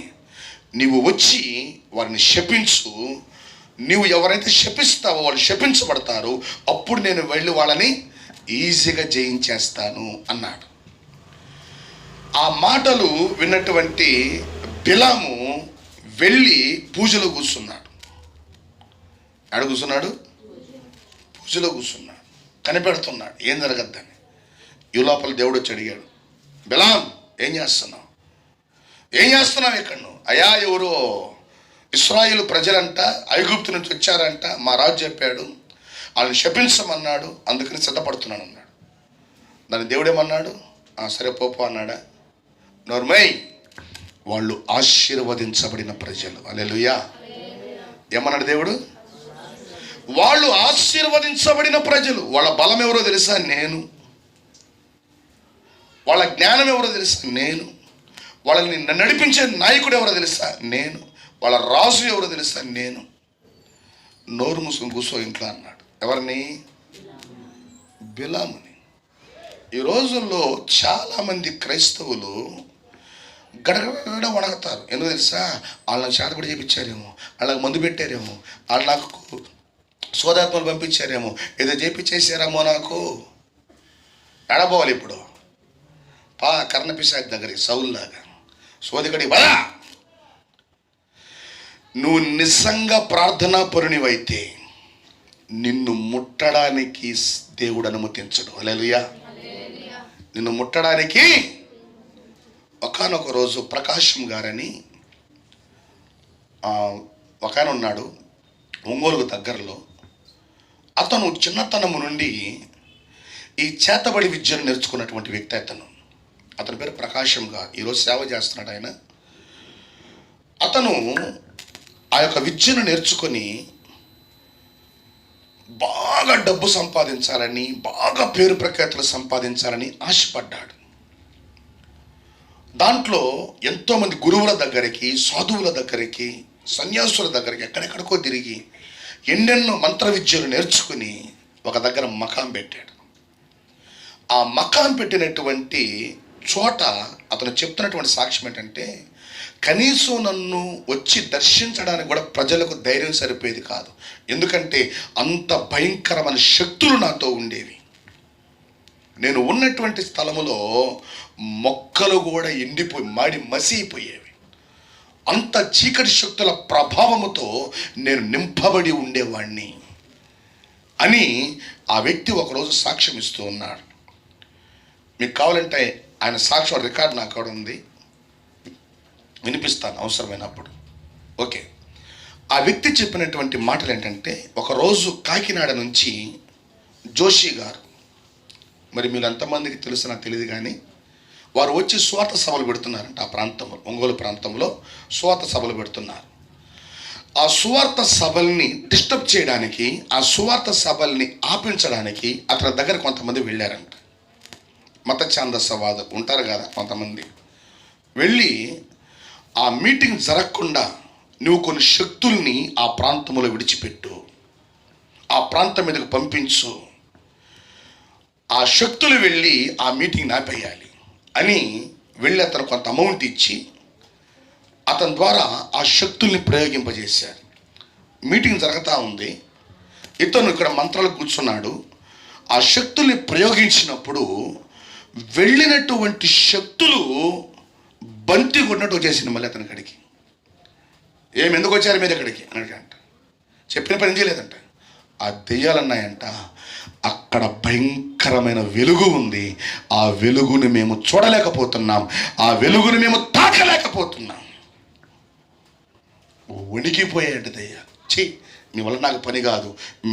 నీవు వచ్చి వారిని శపించు, నీవు ఎవరైతే శపిస్తావో వాళ్ళు శపించబడతారు, అప్పుడు నేను వెళ్ళి వాళ్ళని ఈజీగా జయించేస్తాను అన్నాడు. ఆ మాటలు విన్నటువంటి బిలాము వెళ్ళి పూజలో కూర్చున్నాడు. ఎక్కడ కూర్చున్నాడు? పూజలో కూర్చున్నాడు, కనిపెడుతున్నాడు ఏం జరగద్దని. ఈ లోపల దేవుడు వచ్చి అడిగాడు, బిలాం ఏం చేస్తున్నావు? ఇక్కడ నువ్వు? అయ్యా, ఎవరో ఇశ్రాయేలు ప్రజలంట ఐగుప్తు నుంచి వచ్చారంట, మా రాజు చెప్పాడు, వాళ్ళని శపించమన్నాడు, అందుకని సిద్ధపడుతున్నాను అన్నాడు. దాన్ని దేవుడేమన్నాడు? సరే పోపో అన్నాడా? నోర్మై, వాళ్ళు ఆశీర్వదించబడిన ప్రజలు. హల్లెలూయా. ఏమన్నాడు దేవుడు? వాళ్ళు ఆశీర్వదించబడిన ప్రజలు. వాళ్ళ బలం ఎవరో తెలుసా? నేను. వాళ్ళ జ్ఞానం ఎవరో తెలుసా? నేను. వాళ్ళని నడిపించే నాయకుడు ఎవరో తెలుసా? నేను. వాళ్ళ రాజు ఎవరో తెలుసా? నేను. నోరు మూసుకొని కూర్చో ఇంట్లో అన్నాడు. ఎవరిని? బిలాముని. ఈ రోజుల్లో చాలామంది క్రైస్తవులు గడగడ వణగతారు. ఎందుకు తెలుసా? వాళ్ళని చేతబడి చేయించారేమో, వాళ్ళకి మందు పెట్టారేమో, వాళ్ళు నాకు సోదాత్మలు పంపించారేమో, ఏదో చేయించేసారేమో, నాకు ఎడబోవాలి. ఇప్పుడు కర్ణపిశాచి దగ్గరికి సౌల్లాగా సోదికడి బలా. నువ్వు నిజంగా ప్రార్థనా పరునివైతే నిన్ను ముట్టడానికి దేవుడు అనుమతించడు. హల్లెలూయా. నిన్ను ముట్టడానికి ఒకానొక రోజు ప్రకాశం గారని ఒక ఆయన ఉన్నాడు ఒంగోలుకు దగ్గరలో. అతను చిన్నతనము నుండి ఈ చేతబడి విద్యను నేర్చుకున్నటువంటి వ్యక్తి. అతని పేరు ప్రకాశం గారు. ఈరోజు సేవ చేస్తున్నాడు ఆయన. అతను ఆ యొక్క విద్యను నేర్చుకొని బాగా డబ్బు సంపాదించాలని, బాగా పేరు ప్రఖ్యాతులు సంపాదించాలని ఆశపడ్డాడు. దాంట్లో ఎంతోమంది గురువుల దగ్గరికి, సాధువుల దగ్గరికి, సన్యాసుల దగ్గరికి ఎక్కడెక్కడికో తిరిగి ఎన్నెన్నో మంత్ర విద్యలు నేర్చుకుని ఒక దగ్గర మకాం పెట్టాడు. ఆ మకాం పెట్టినటువంటి చోట అతను చెప్తున్నటువంటి సాక్ష్యం ఏంటంటే, కనీసం నన్ను వచ్చి దర్శించడానికి కూడా ప్రజలకు ధైర్యం సరిపోయేది కాదు. ఎందుకంటే అంత భయంకరమైన శక్తులు నాతో ఉండేవి. నేను ఉన్నటువంటి స్థలములో మొక్కలు కూడా ఎండిపోయి మాడి మసిపోయేవి. అంత చీకటి శక్తుల ప్రభావముతో నేను నింపబడి ఉండేవాడిని అని ఆ వ్యక్తి ఒకరోజు సాక్ష్యం ఇస్తూ ఉన్నాడు. మీకు కావాలంటే ఆయన సాక్ష్యం రికార్డు నాకు కూడా ఉంది, వినిపిస్తాను అవసరమైనప్పుడు. ఓకే. ఆ వ్యక్తి చెప్పినటువంటి మాటలు ఏంటంటే, ఒకరోజు కాకినాడ నుంచి జోషి గారు, మరి మీరు ఎంతమందికి తెలుసు నాకు తెలియదు కానీ, వారు వచ్చి స్వార్థ సభలు పెడుతున్నారంట. ఆ ప్రాంతంలో, ఒంగోలు ప్రాంతంలో స్వార్థ సభలు పెడుతున్నారు. ఆ సువార్త సభల్ని డిస్టర్బ్ చేయడానికి, ఆ సువార్త సభల్ని ఆపించడానికి అతని దగ్గర కొంతమంది వెళ్ళారంట. మత ఛాందసవాదులు ఉంటారు కదా కొంతమంది. వెళ్ళి ఆ మీటింగ్ జరగకుండా నువ్వు కొన్ని శక్తుల్ని ఆ ప్రాంతంలో విడిచిపెట్టు, ఆ ప్రాంతం మీదకు పంపించు, ఆ శక్తులు వెళ్ళి ఆ మీటింగ్ ఆపేయాలి అని వెళ్ళి అతను కొంత అమౌంట్ ఇచ్చి అతని ద్వారా ఆ శక్తుల్ని ప్రయోగింపజేశారు. మీటింగ్ జరుగుతూ ఉంది, ఇతను ఇక్కడ మంత్రాలు కూర్చున్నాడు. ఆ శక్తుల్ని ప్రయోగించినప్పుడు వెళ్ళినటువంటి శక్తులు బంతి కొన్నట్టు వచ్చేసింది మళ్ళీ అతని కడికి. ఎందుకు వచ్చారు మీరు ఇక్కడికి అని అడిగంట. చెప్పిన పని చేయలేదంట. ఆ దెయ్యాలు అన్నాయంట, అక్కడ భయంకరమైన వెలుగు ఉంది, ఆ వెలుగుని మేము చూడలేకపోతున్నాం, ఆ వెలుగుని మేము తాకలేకపోతున్నాం. వణికిపోయాయంట దెయ్యాలు. మీ వల్ల నాకు పని కాదు,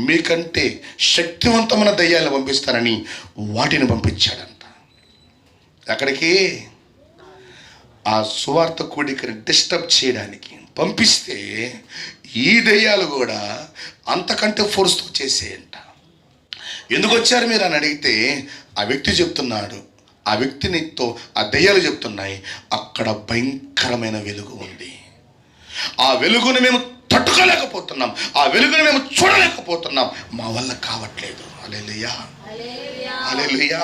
మీకంటే శక్తివంతమైన దెయ్యాలను పంపిస్తానని వాటిని పంపించాడంట. ఎక్కడికి? ఆ సువార్త కూడికని డిస్టర్బ్ చేయడానికి పంపిస్తే ఈ దెయ్యాలు కూడా అంతకంటే ఫోర్స్తో చేసేయంట. ఎందుకు వచ్చారు మీరు అని అడిగితే ఆ వ్యక్తి చెప్తున్నాడు, ఆ వ్యక్తినితో ఆ దెయ్యాలు చెప్తున్నాయి, అక్కడ భయంకరమైన వెలుగు ఉంది, ఆ వెలుగుని మేము తట్టుకోలేకపోతున్నాం, ఆ వెలుగుని మేము చూడలేకపోతున్నాం, మా వల్ల కావట్లేదు. హల్లెలూయా, హల్లెలూయా.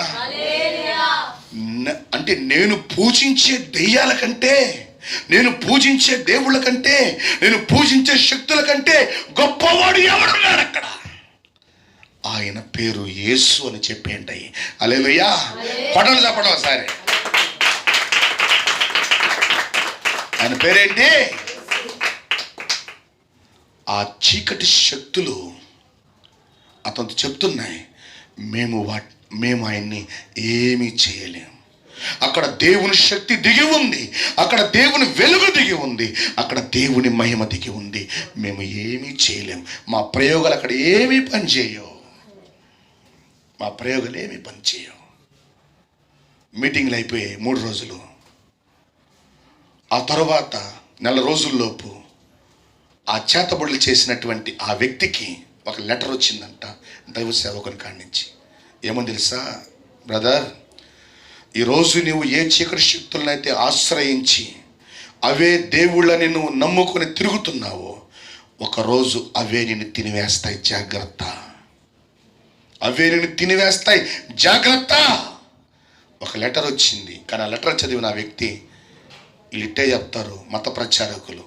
అంటే నేను పూజించే దెయ్యాల కంటే, నేను పూజించే దేవుళ్ళ కంటే, నేను పూజించే శక్తుల కంటే గొప్పవాడు ఎవడున్నాడు అక్కడ? ఆయన పేరు యేసు అని చెప్పేంటి. హల్లెలూయా. పడలు చెప్పడం సరే. ఆయన పేరేంటి? ఆ చీకటి శక్తులు అతను చెప్తున్నాయి, మేము ఆయన్ని ఏమీ చేయలేము. అక్కడ దేవుని శక్తి దిగి ఉంది, అక్కడ దేవుని వెలుగు దిగి ఉంది, అక్కడ దేవుని మహిమ దిగి ఉంది. మేము ఏమీ చేయలేము. మా ప్రయోగాలు అక్కడ ఏమీ పనిచేయవు, మా ప్రయోగాలు ఏమీ పనిచేయవు. మీటింగ్లు అయిపోయాయి 3 రోజులు. ఆ తర్వాత 4 రోజుల్లోపు ఆ చేతబడులు చేసినటువంటి ఆ వ్యక్తికి ఒక లెటర్ వచ్చిందంట దైవ సేవకుని కాడి నుంచి. ఏమో తెలుసా బ్రదర్, ఈరోజు నువ్వు ఏ చీకటి శక్తులనైతే ఆశ్రయించి అవే దేవుళ్ళని నువ్వు నమ్ముకొని తిరుగుతున్నావో, ఒకరోజు అవే నిన్ను తినివేస్తాయి. జాగ్రత్త. అవే నిన్ను తినివేస్తాయి. జాగ్రత్త. ఒక లెటర్ వచ్చింది, కానీ ఆ లెటర్ చదివిన ఆ వ్యక్తి ఇట్టే చెప్తారు, మత ప్రచారకులు,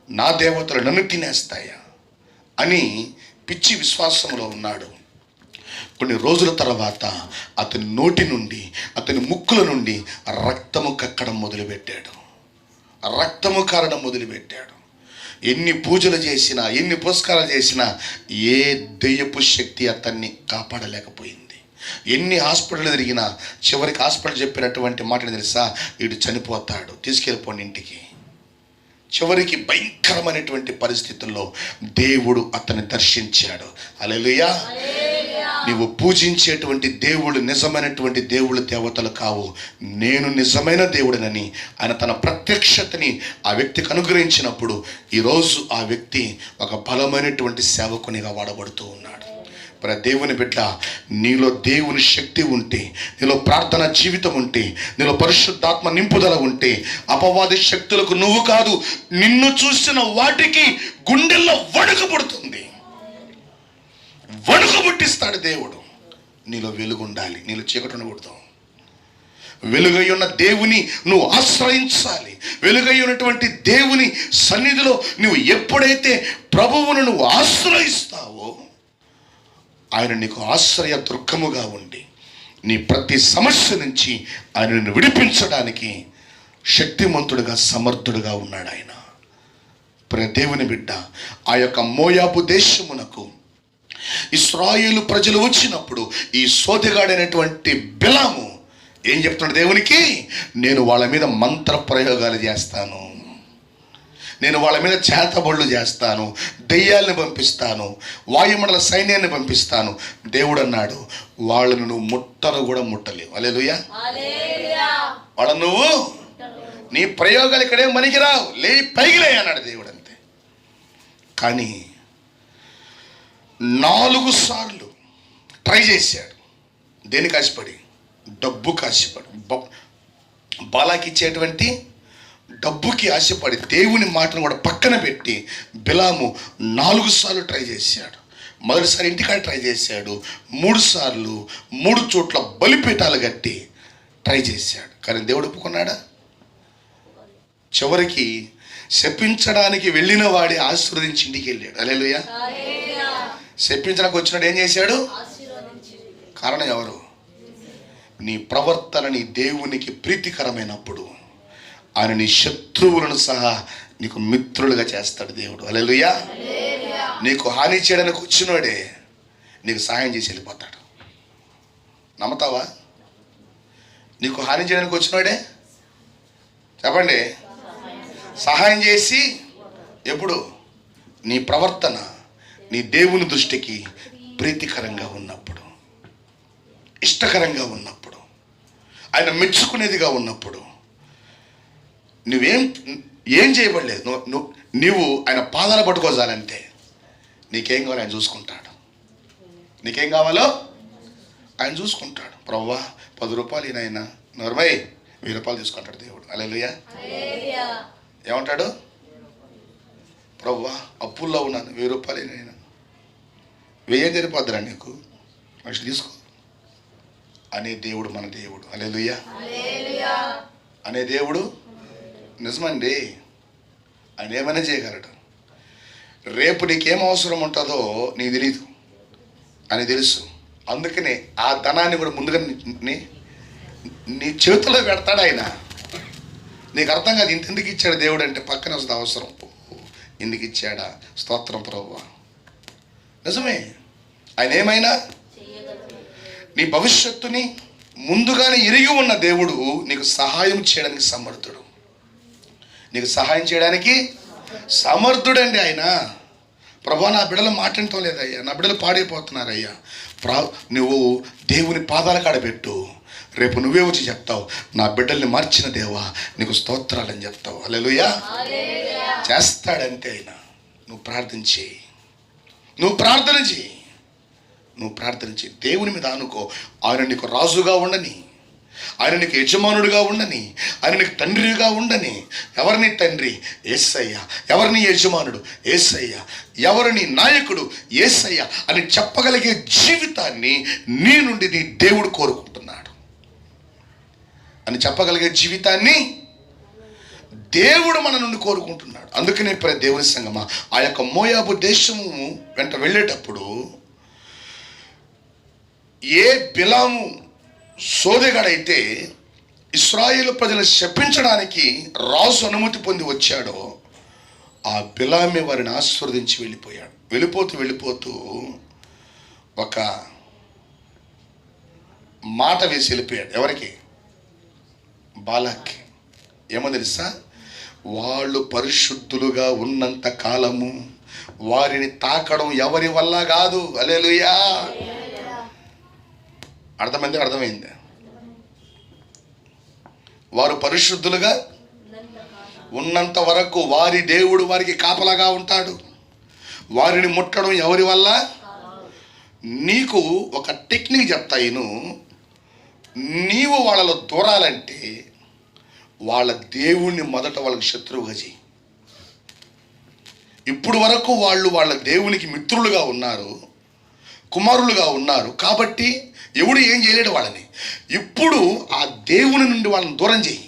నా దేవతలు నన్ను తినేస్తాయా అని పిచ్చి విశ్వాసంలో ఉన్నాడు. కొన్ని రోజుల తర్వాత అతని నోటి నుండి, అతని ముక్కుల నుండి రక్తము కక్కడం మొదలుపెట్టాడు. రక్తము కారడం మొదలుపెట్టాడు. ఎన్ని పూజలు చేసినా, ఎన్ని పురస్కారాలు చేసినా ఏ దెయ్యపు శక్తి అతన్ని కాపాడలేకపోయింది. ఎన్ని హాస్పిటల్ తిరిగినా చివరికి హాస్పిటల్ చెప్పినటువంటి మాటని తెలుసా, వీడు చనిపోతాడు, తీసుకెళ్ళిపోండి ఇంటికి. చివరికి భయంకరమైనటువంటి పరిస్థితుల్లో దేవుడు అతన్ని దర్శించాడు. హల్లెలూయా. నీవు పూజించేటువంటి దేవుడు నిజమైనటువంటి దేవుడు దేవతలు కావు, నేను నిజమైన దేవుడినని ఆయన తన ప్రత్యక్షతని ఆ వ్యక్తికి అనుగ్రహించినప్పుడు ఈరోజు ఆ వ్యక్తి ఒక బలమైనటువంటి సేవకునిగా వాడబడుతూ ఉన్నాడు. దేవుని బిడ్డ, నీలో దేవుని శక్తి ఉంటే, నీలో ప్రార్థన జీవితం ఉంటే, నీలో పరిశుద్ధాత్మ నింపుదల ఉంటే, అపవాది శక్తులకు నువ్వు కాదు, నిన్ను చూసిన వాటికి గుండెల్లో వణుకు పుడుతుంది. వణుకు పుట్టిస్తాడు దేవుడు. నీలో వెలుగు ఉండాలి, నీలో చీకటి ఉండకూడదు. వెలుగై ఉన్న దేవుని నువ్వు ఆశ్రయించాలి. వెలుగై ఉన్నటువంటి దేవుని సన్నిధిలో నువ్వు ఎప్పుడైతే ప్రభువును నువ్వు ఆశ్రయిస్తావో, ఆయన నీకు ఆశ్రయ దుర్గముగా ఉండి నీ ప్రతి సమస్య నుంచి ఆయన నిన్ను విడిపించడానికి శక్తిమంతుడుగా, సమర్థుడుగా ఉన్నాడు ఆయన. దేవుని బిడ్డ, ఆ యొక్క మోయాబు దేశమునకు ఇశ్రాయేలు ప్రజలు వచ్చినప్పుడు ఈ సోదెగాడైనటువంటి బిలాము ఏం చెప్తున్నాడు దేవునికి, నేను వాళ్ళ మీద మంత్ర ప్రయోగాలు చేస్తాను, నేను వాళ్ళ మీద చేతబడులు చేస్తాను, దెయ్యాలను పంపిస్తాను, వాయుమండల సైన్యాన్ని పంపిస్తాను. దేవుడు అన్నాడు, వాళ్ళను నువ్వు ముట్టను కూడా ముట్టలేవు. హల్లెలూయా. వాళ్ళను నువ్వు, నీ ప్రయోగాలు ఇక్కడేం పనికిరావు, లే పైకి లే అన్నాడు దేవుడు. అంతే. కానీ 4 సార్లు ట్రై చేశాడు. దేనికి ఆశపడి? డబ్బుకి ఆశపడి, బాలాకి ఇచ్చేటువంటి డబ్బుకి ఆశపడి దేవుని మాటను కూడా పక్కన పెట్టి బిలాము 4 సార్లు ట్రై చేశాడు. మొదటిసారి ఇంటికాడ ట్రై చేశాడు, 3 సార్లు 3 చోట్ల బలిపీఠాలు కట్టి ట్రై చేశాడు. కానీ దేవుడు ఒప్పుకున్నాడా? చివరికి శపించడానికి వెళ్ళిన వాడి ఆశీర్వదించి ఇంటికి వెళ్ళాడు. హల్లెలూయా. శపించడానికి వచ్చినాడు ఏం చేశాడు? కారణం ఎవరు? నీ ప్రవర్తన నీ దేవునికి ప్రీతికరమైనప్పుడు ఆయన నీ శత్రువులను సహా నీకు మిత్రులుగా చేస్తాడు దేవుడు. హల్లెలూయా. నీకు హాని చేయడానికి వచ్చినోడే నీకు సహాయం చేసి వెళ్ళిపోతాడు. నమ్ముతావా? నీకు హాని చేయడానికి వచ్చినోడే చెప్పండి, సహాయం చేసి, ఎప్పుడు? నీ ప్రవర్తన నీ దేవుని దృష్టికి ప్రీతికరంగా ఉన్నప్పుడు, ఇష్టకరంగా ఉన్నప్పుడు, ఆయన మెచ్చుకునేదిగా ఉన్నప్పుడు. ఏం చేయబడలేదు, నువ్వు ఆయన పాదాలు పట్టుకోజాలంటే నీకేం కావాలో ఆయన చూసుకుంటాడు. నీకేం కావాలో ఆయన చూసుకుంటాడు. ప్రభువా 10 రూపాయలు ఈయన నోర్మై 1000 రూపాయలు తీసుకుంటాడు దేవుడు. హల్లెలూయా. ఏమంటాడు? ప్రభువా అప్పుల్లో ఉన్నాను, 1000 రూపాయలు ఈయన 1000 సరిపోద్దురా నీకు, మనిషి తీసుకో అనే దేవుడు మన దేవుడు. హల్లెలూయా. అనే దేవుడు నిజమండి. ఆయన ఏమైనా చేయగలడు. రేపు నీకేం అవసరం ఉంటుందో నీకు తెలీదు, అని తెలుసు. అందుకనే ఆ ధనాన్ని కూడా ముందుగా నీ చేతిలో పెడతాడు ఆయన. నీకు అర్థం కాదు ఇంతెందుకు ఇచ్చాడు దేవుడు అంటే, పక్కన వస్తుంది అవసరం, ఎందుకు ఇచ్చాడా, స్తోత్రం ప్రభువా. నిజమే, ఆయన ఏమైనా నీ భవిష్యత్తుని ముందుగానే ఎరిగి ఉన్న దేవుడు నీకు సహాయం చేయడానికి సమర్థుడు. నీకు సహాయం చేయడానికి సమర్థుడండి ఆయన. ప్రభువా నా బిడ్డలు మాట్లాడటం లేదయ్యా, నా బిడ్డలు పాడైపోతున్నారయ్యా, నువ్వు దేవుని పాదాల కాడ పెట్టు, రేపు నువ్వే వచ్చి చెప్తావు, నా బిడ్డల్ని మార్చిన దేవా నీకు స్తోత్రాలని చెప్తావు. హల్లెలూయా. చేస్తాడంతే ఆయన. నువ్వు ప్రార్థన చేయి, నువ్వు ప్రార్థన చేయి, నువ్వు ప్రార్థన చేయి. దేవుని మీద అనుకో. ఆయన నీకు రాజుగా ఉండని, ఆయన నీకు యజమానుడిగా ఉండని, ఆయన నీకు తండ్రిగా ఉండని. ఎవరిని తండ్రి? యేసయ్య. ఎవరిని యజమానుడు? యేసయ్య. ఎవరిని నాయకుడు? యేసయ్య అని చెప్పగలిగే జీవితాన్ని నీ నుండి నీ దేవుడు కోరుకుంటున్నాడు. అని చెప్పగలిగే జీవితాన్ని దేవుడు మన నుండి కోరుకుంటున్నాడు. అందుకనే దేవుని సంగమా, ఆ యొక్క మోయాబు దేశము వెంట వెళ్ళేటప్పుడు ఏ బిలాము సోదెగాడైతే ఇశ్రాయేలు ప్రజలను శపించడానికి రాజు అనుమతి పొంది వచ్చాడో ఆ బిలామే వారిని ఆశీర్వదించి వెళ్ళిపోయాడు. వెళ్ళిపోతూ ఒక మాట వేసి వెళ్ళిపోయాడు. ఎవరికి? బాలాక్కి. ఏమో తెలుసా? వాళ్ళు పరిశుద్ధులుగా ఉన్నంత కాలము వారిని తాకడం ఎవరి వల్ల కాదు. హల్లెలూయా. అర్థమైంది. వారు పరిశుద్ధులుగా ఉన్నంత వరకు వారి దేవుడు వారికి కాపలాగా ఉంటాడు. వారిని ముట్టడం ఎవరి వల్ల? నీకు ఒక టెక్నిక్ చెప్తాయిను. నీవు వాళ్ళలో దూరాలంటే వాళ్ళ దేవుణ్ణి మొదట వాళ్ళకి శత్రువుగా చేయి. ఇప్పుడు వరకు వాళ్ళు వాళ్ళ దేవునికి మిత్రులుగా ఉన్నారు, కుమారులుగా ఉన్నారు కాబట్టి ఎవడు ఏం చేయలేడు వాళ్ళని. ఇప్పుడు ఆ దేవుని నుండి వాళ్ళని దూరం చేయి.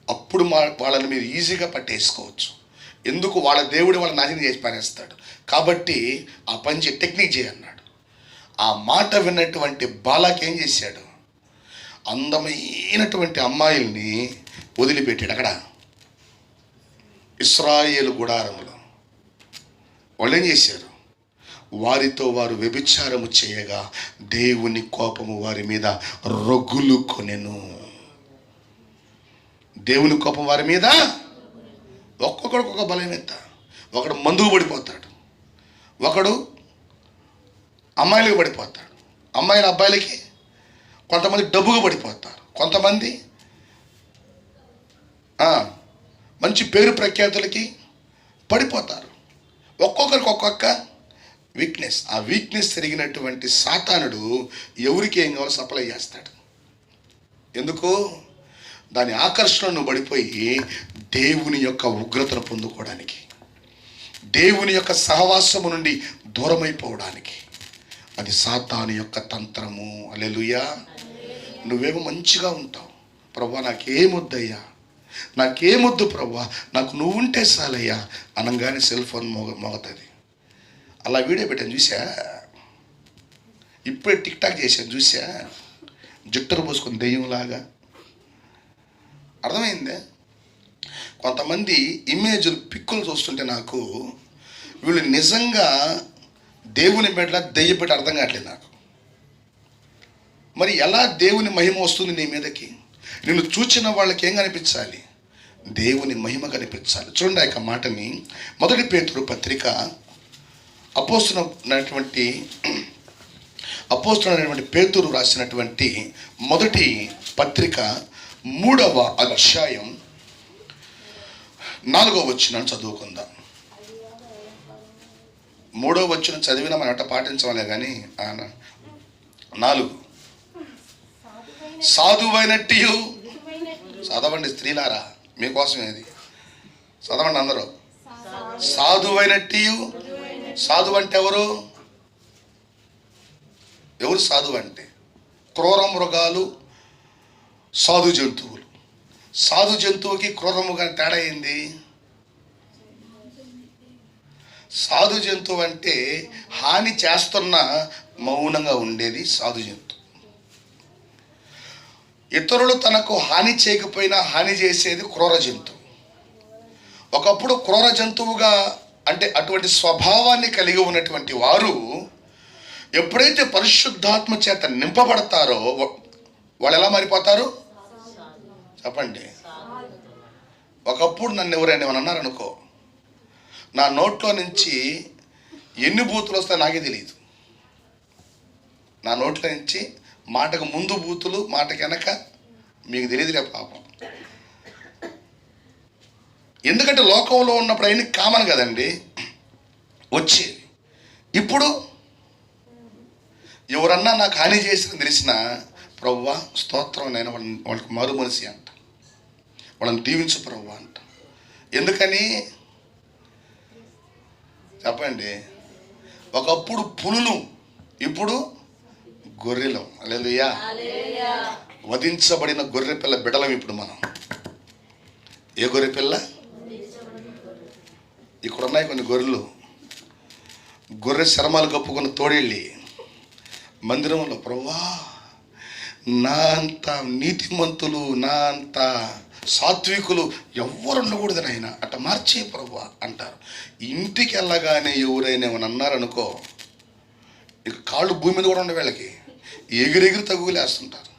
అప్పుడు వాళ్ళని మీరు ఈజీగా పట్టేసుకోవచ్చు. ఎందుకు? వాళ్ళ దేవుడు వాళ్ళని నాశనం చేసి పారేస్తాడు. కాబట్టి ఆ పని టెక్నిక్ చేయన్నాడు. ఆ మాట విన్నటువంటి బాలాకి ఏం చేశాడు? అందమైనటువంటి అమ్మాయిల్ని వదిలిపెట్టాడు. అక్కడ ఇశ్రాయేలు గుడారంలో వాళ్ళు ఏం చేశారు? వారితో వారు వ్యభిచారము చేయగా దేవుని కోపము వారి మీద రగులు కొనెను. దేవుని కోపం వారి మీద. ఒక్కొక్కడికి ఒక బలహీనత. ఒకడు మందుకు పడిపోతాడు, ఒకడు అమ్మాయిలకు పడిపోతాడు, అమ్మాయిల అబ్బాయిలకి, కొంతమంది డబ్బుగా పడిపోతారు, కొంతమంది మంచి పేరు ప్రఖ్యాతులకి పడిపోతారు. ఒక్కొక్కరికి ఒక్కొక్క వీక్నెస్. ఆ వీక్నెస్ తిరిగినటువంటి సాతానుడు ఎవరికి ఏం కావాలో సప్లై చేస్తాడు. ఎందుకు? దాని ఆకర్షణను పడిపోయి దేవుని యొక్క ఉగ్రతను పొందుకోవడానికి, దేవుని యొక్క సహవాసము నుండి దూరమైపోవడానికి. అది సాతాను యొక్క తంత్రము. హల్లెలూయా. నువ్వేమో మంచిగా ఉంటావు. ప్రభువా నాకేమొద్దయ్యా, నాకేమొద్దు ప్రభువా, నాకు నువ్వుంటే చాలయ్యా అనగానే సెల్ ఫోన్ మోగుతుంది. అలా వీడియో పెట్టాను చూసా. ఇప్పుడే టిక్ టాక్ చేశాను చూసా. జుట్టరు పోసుకొని దెయ్యంలాగా. అర్థమైందే? కొంతమంది ఇమేజ్లు పిక్కులు చూస్తుంటే నాకు వీళ్ళు నిజంగా దేవుని బిడ్డ దెయ్య బిడ్డ అర్థం కావట్లేదు నాకు. మరి ఎలా దేవుని మహిమ వస్తుంది నీ మీదకి? నిన్ను చూచిన వాళ్ళకి ఏం కనిపించాలి? దేవుని మహిమ కనిపించాలి. చూడండి ఆ యొక్క మాటని 1 పేతురు పత్రిక అపోస్తలుడైనటువంటి పేతురు రాసినటువంటి మొదటి పత్రిక 3వ అధ్యాయం 4వ వచనం చదువుకుందాం. 3వ వచనం చదివినా మనం ఎట్ట పాటించవాలే కానీ 4 సాధువైనట్టు చదవండి స్త్రీలారా, మీకోసం ఏది చదవండి అందరూ. సాధువైనట్టు. సాధువు అంటే ఎవరు? సాధువు అంటే క్రూర మృగాలు, సాధు జంతువులు. సాధు జంతువుకి క్రూరముగా తేడా ఏంది? సాధు జంతువు అంటే హాని చేస్తున్న మౌనంగా ఉండేది సాధు జంతువు. ఇతరులు తనకు హాని చేయకపోయినా హాని చేసేది క్రూర జంతువు. ఒకప్పుడు క్రూర జంతువుగా అంటే అటువంటి స్వభావాన్ని కలిగి ఉన్నటువంటి వారు ఎప్పుడైతే పరిశుద్ధాత్మ చేత నింపబడతారో వాళ్ళు ఎలా మారిపోతారు? చెప్పండి. ఒకప్పుడు నన్ను ఎవరైనా ఏమన్నా అన్నారనుకో, నా నోట్లో నుంచి ఎన్ని బూతులు వస్తాయో నాకే తెలియదు. నా నోట్లో నుంచి మాటకు ముందు బూతులు, మాటకి వెనక మీకు తెలియదులే పాపం. ఎందుకంటే లోకంలో ఉన్నప్పుడు అయినా కామన్ కదండి వచ్చేది. ఇప్పుడు ఎవరన్నా నాకు హాని చేసిన తెలిసిన ప్రభువా స్తోత్రం నేను వాళ్ళకి మరు మనసి అంట, వాళ్ళని దీవించు ప్రభువా అంట. ఎందుకని చెప్పండి? ఒకప్పుడు పులులు, ఇప్పుడు గొర్రెలం. హల్లెలూయా. వధించబడిన గొర్రె పిల్ల బిడలం ఇప్పుడు మనం. ఏ గొర్రె పిల్ల? ఇక్కడ ఉన్నాయి కొన్ని గొర్రెలు. గొర్రె శర్మాలు కప్పుకొని తోడేళ్ళి మందిరంలో, ప్రభువా నా అంత నీతిమంతులు, నా అంత సాత్వికులు ఎవ్వరు ఉండకూడదు నాయన, అట్ట మార్చే ప్రభువా అంటారు. ఇంటికి వెళ్ళగానే ఎవరైనా ఏమని అన్నారనుకో, ఇక కాళ్ళు భూమి మీద కూడా ఉండే వీళ్ళకి ఎగిరెగిరి తగులేస్తుంటారు.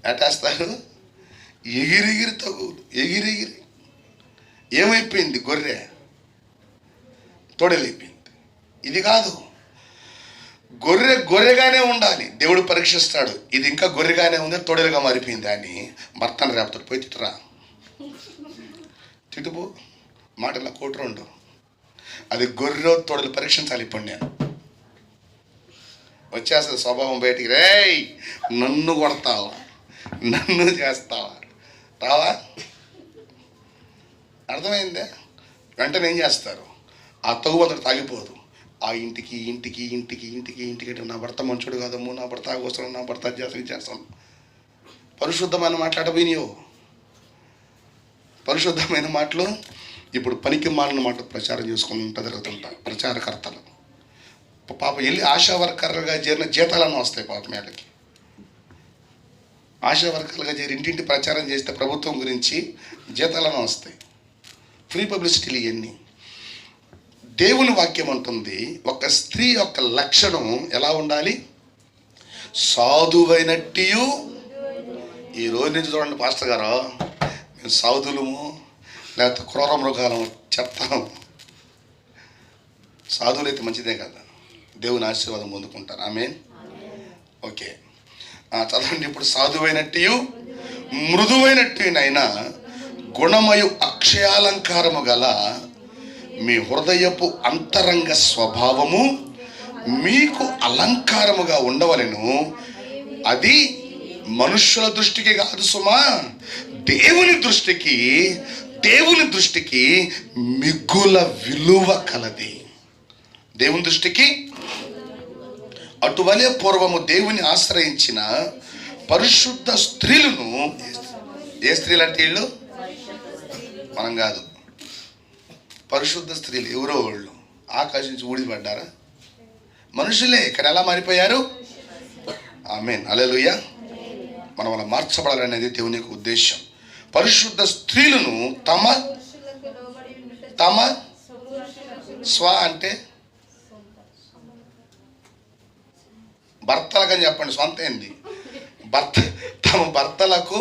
ఎట్టేస్తారు? ఎగిరెగిరి తగులు, ఎగిరెగిరి. ఏమైపోయింది? గొర్రె తోడేలైపోయింది. ఇది కాదు, గొర్రె గొర్రెగానే ఉండాలి. దేవుడు పరీక్షిస్తాడు, ఇది ఇంకా గొర్రెగానే ఉంది, తోడేలుగా మారిపోయింది అని భర్తను రేపుతాడు. పోయి తిట్టురా, తిట్టుపో, మాటల కోటి రెండు. అది గొర్రె తోడలు పరీక్షించాలి. ఇప్పుడు నేను వచ్చేస్తుంది స్వభావం బయటికి. రేయ్ నన్ను కొడతావా, నన్ను చేస్తావా, రావా? అర్థమైందే? వెంటనే ఏం చేస్తారు? ఆ తగుబంతడు తాగిపోదు. ఆ ఇంటికి ఇంటికి ఇంటికి ఇంటికి ఇంటికి నా భర్త మంచుడు కాదమ్ము, నా భర్త ఆగోస్తాను, నా భర్త చేస్తాను. పరిశుద్ధమైన మాట్లాడబోయినాయో, పరిశుద్ధమైన మాటలు ఇప్పుడు పనికి మాలిన మాటలు ప్రచారం చేసుకుంటూ తిరుగుతుంటారు ప్రచారకర్తలు. పాప వెళ్ళి ఆశా వర్కర్లుగా చేరిన జీతాలను వస్తాయి పాపం వీళ్ళకి. ఆశా వర్కర్లుగా చేరి ఇంటింటి ప్రచారం చేస్తే ప్రభుత్వం గురించి జీతాలను వస్తాయి. ఫ్రీ పబ్లిసిటీలు ఇవన్నీ. దేవుని వాక్యం అంటుంది, ఒక స్త్రీ యొక్క లక్షణం ఎలా ఉండాలి? సాధువైనట్టు. ఈ రోజు నుంచి చూడండి పాస్టర్ గారు, మేము సాధులము లేకపోతే క్రూర మృగాలము చెప్తాము. సాధువులు అయితే మంచిదే కదా, దేవుని ఆశీర్వాదం పొందుకుంటారు. ఆమేన్. ఓకే, చదవండి ఇప్పుడు. సాధువైనట్టు మృదువైనట్టునైనా గుణమయు అక్షయాలంకారము గల మీ హృదయపు అంతరంగ స్వభావము మీకు అలంకారముగా ఉండవలెను. అది మనుష్యుల దృష్టికి కాదు సుమా, దేవుని దృష్టికి మిగుల విలువ కలది. దేవుని దృష్టికి అటువలే పూర్వము దేవుని ఆశ్రయించిన పరిశుద్ధ స్త్రీలను. ఏ స్త్రీలు అంటే వీళ్ళు? మనం కాదు, పరిశుద్ధ స్త్రీలు. ఎవరో వాళ్ళు ఆకాశం నుంచి ఊడిపడ్డారా? మనుషులే, ఇక్కడ ఎలా మారిపోయారు? ఆమేన్, హల్లెలూయా. మనం అలా మార్చబడాలనేది దేవుని యొక్క ఉద్దేశం. పరిశుద్ధ స్త్రీలను తమ స్వ అంటే భర్తలకని చెప్పండి. సొంత ఏంది? తమ భర్తలకు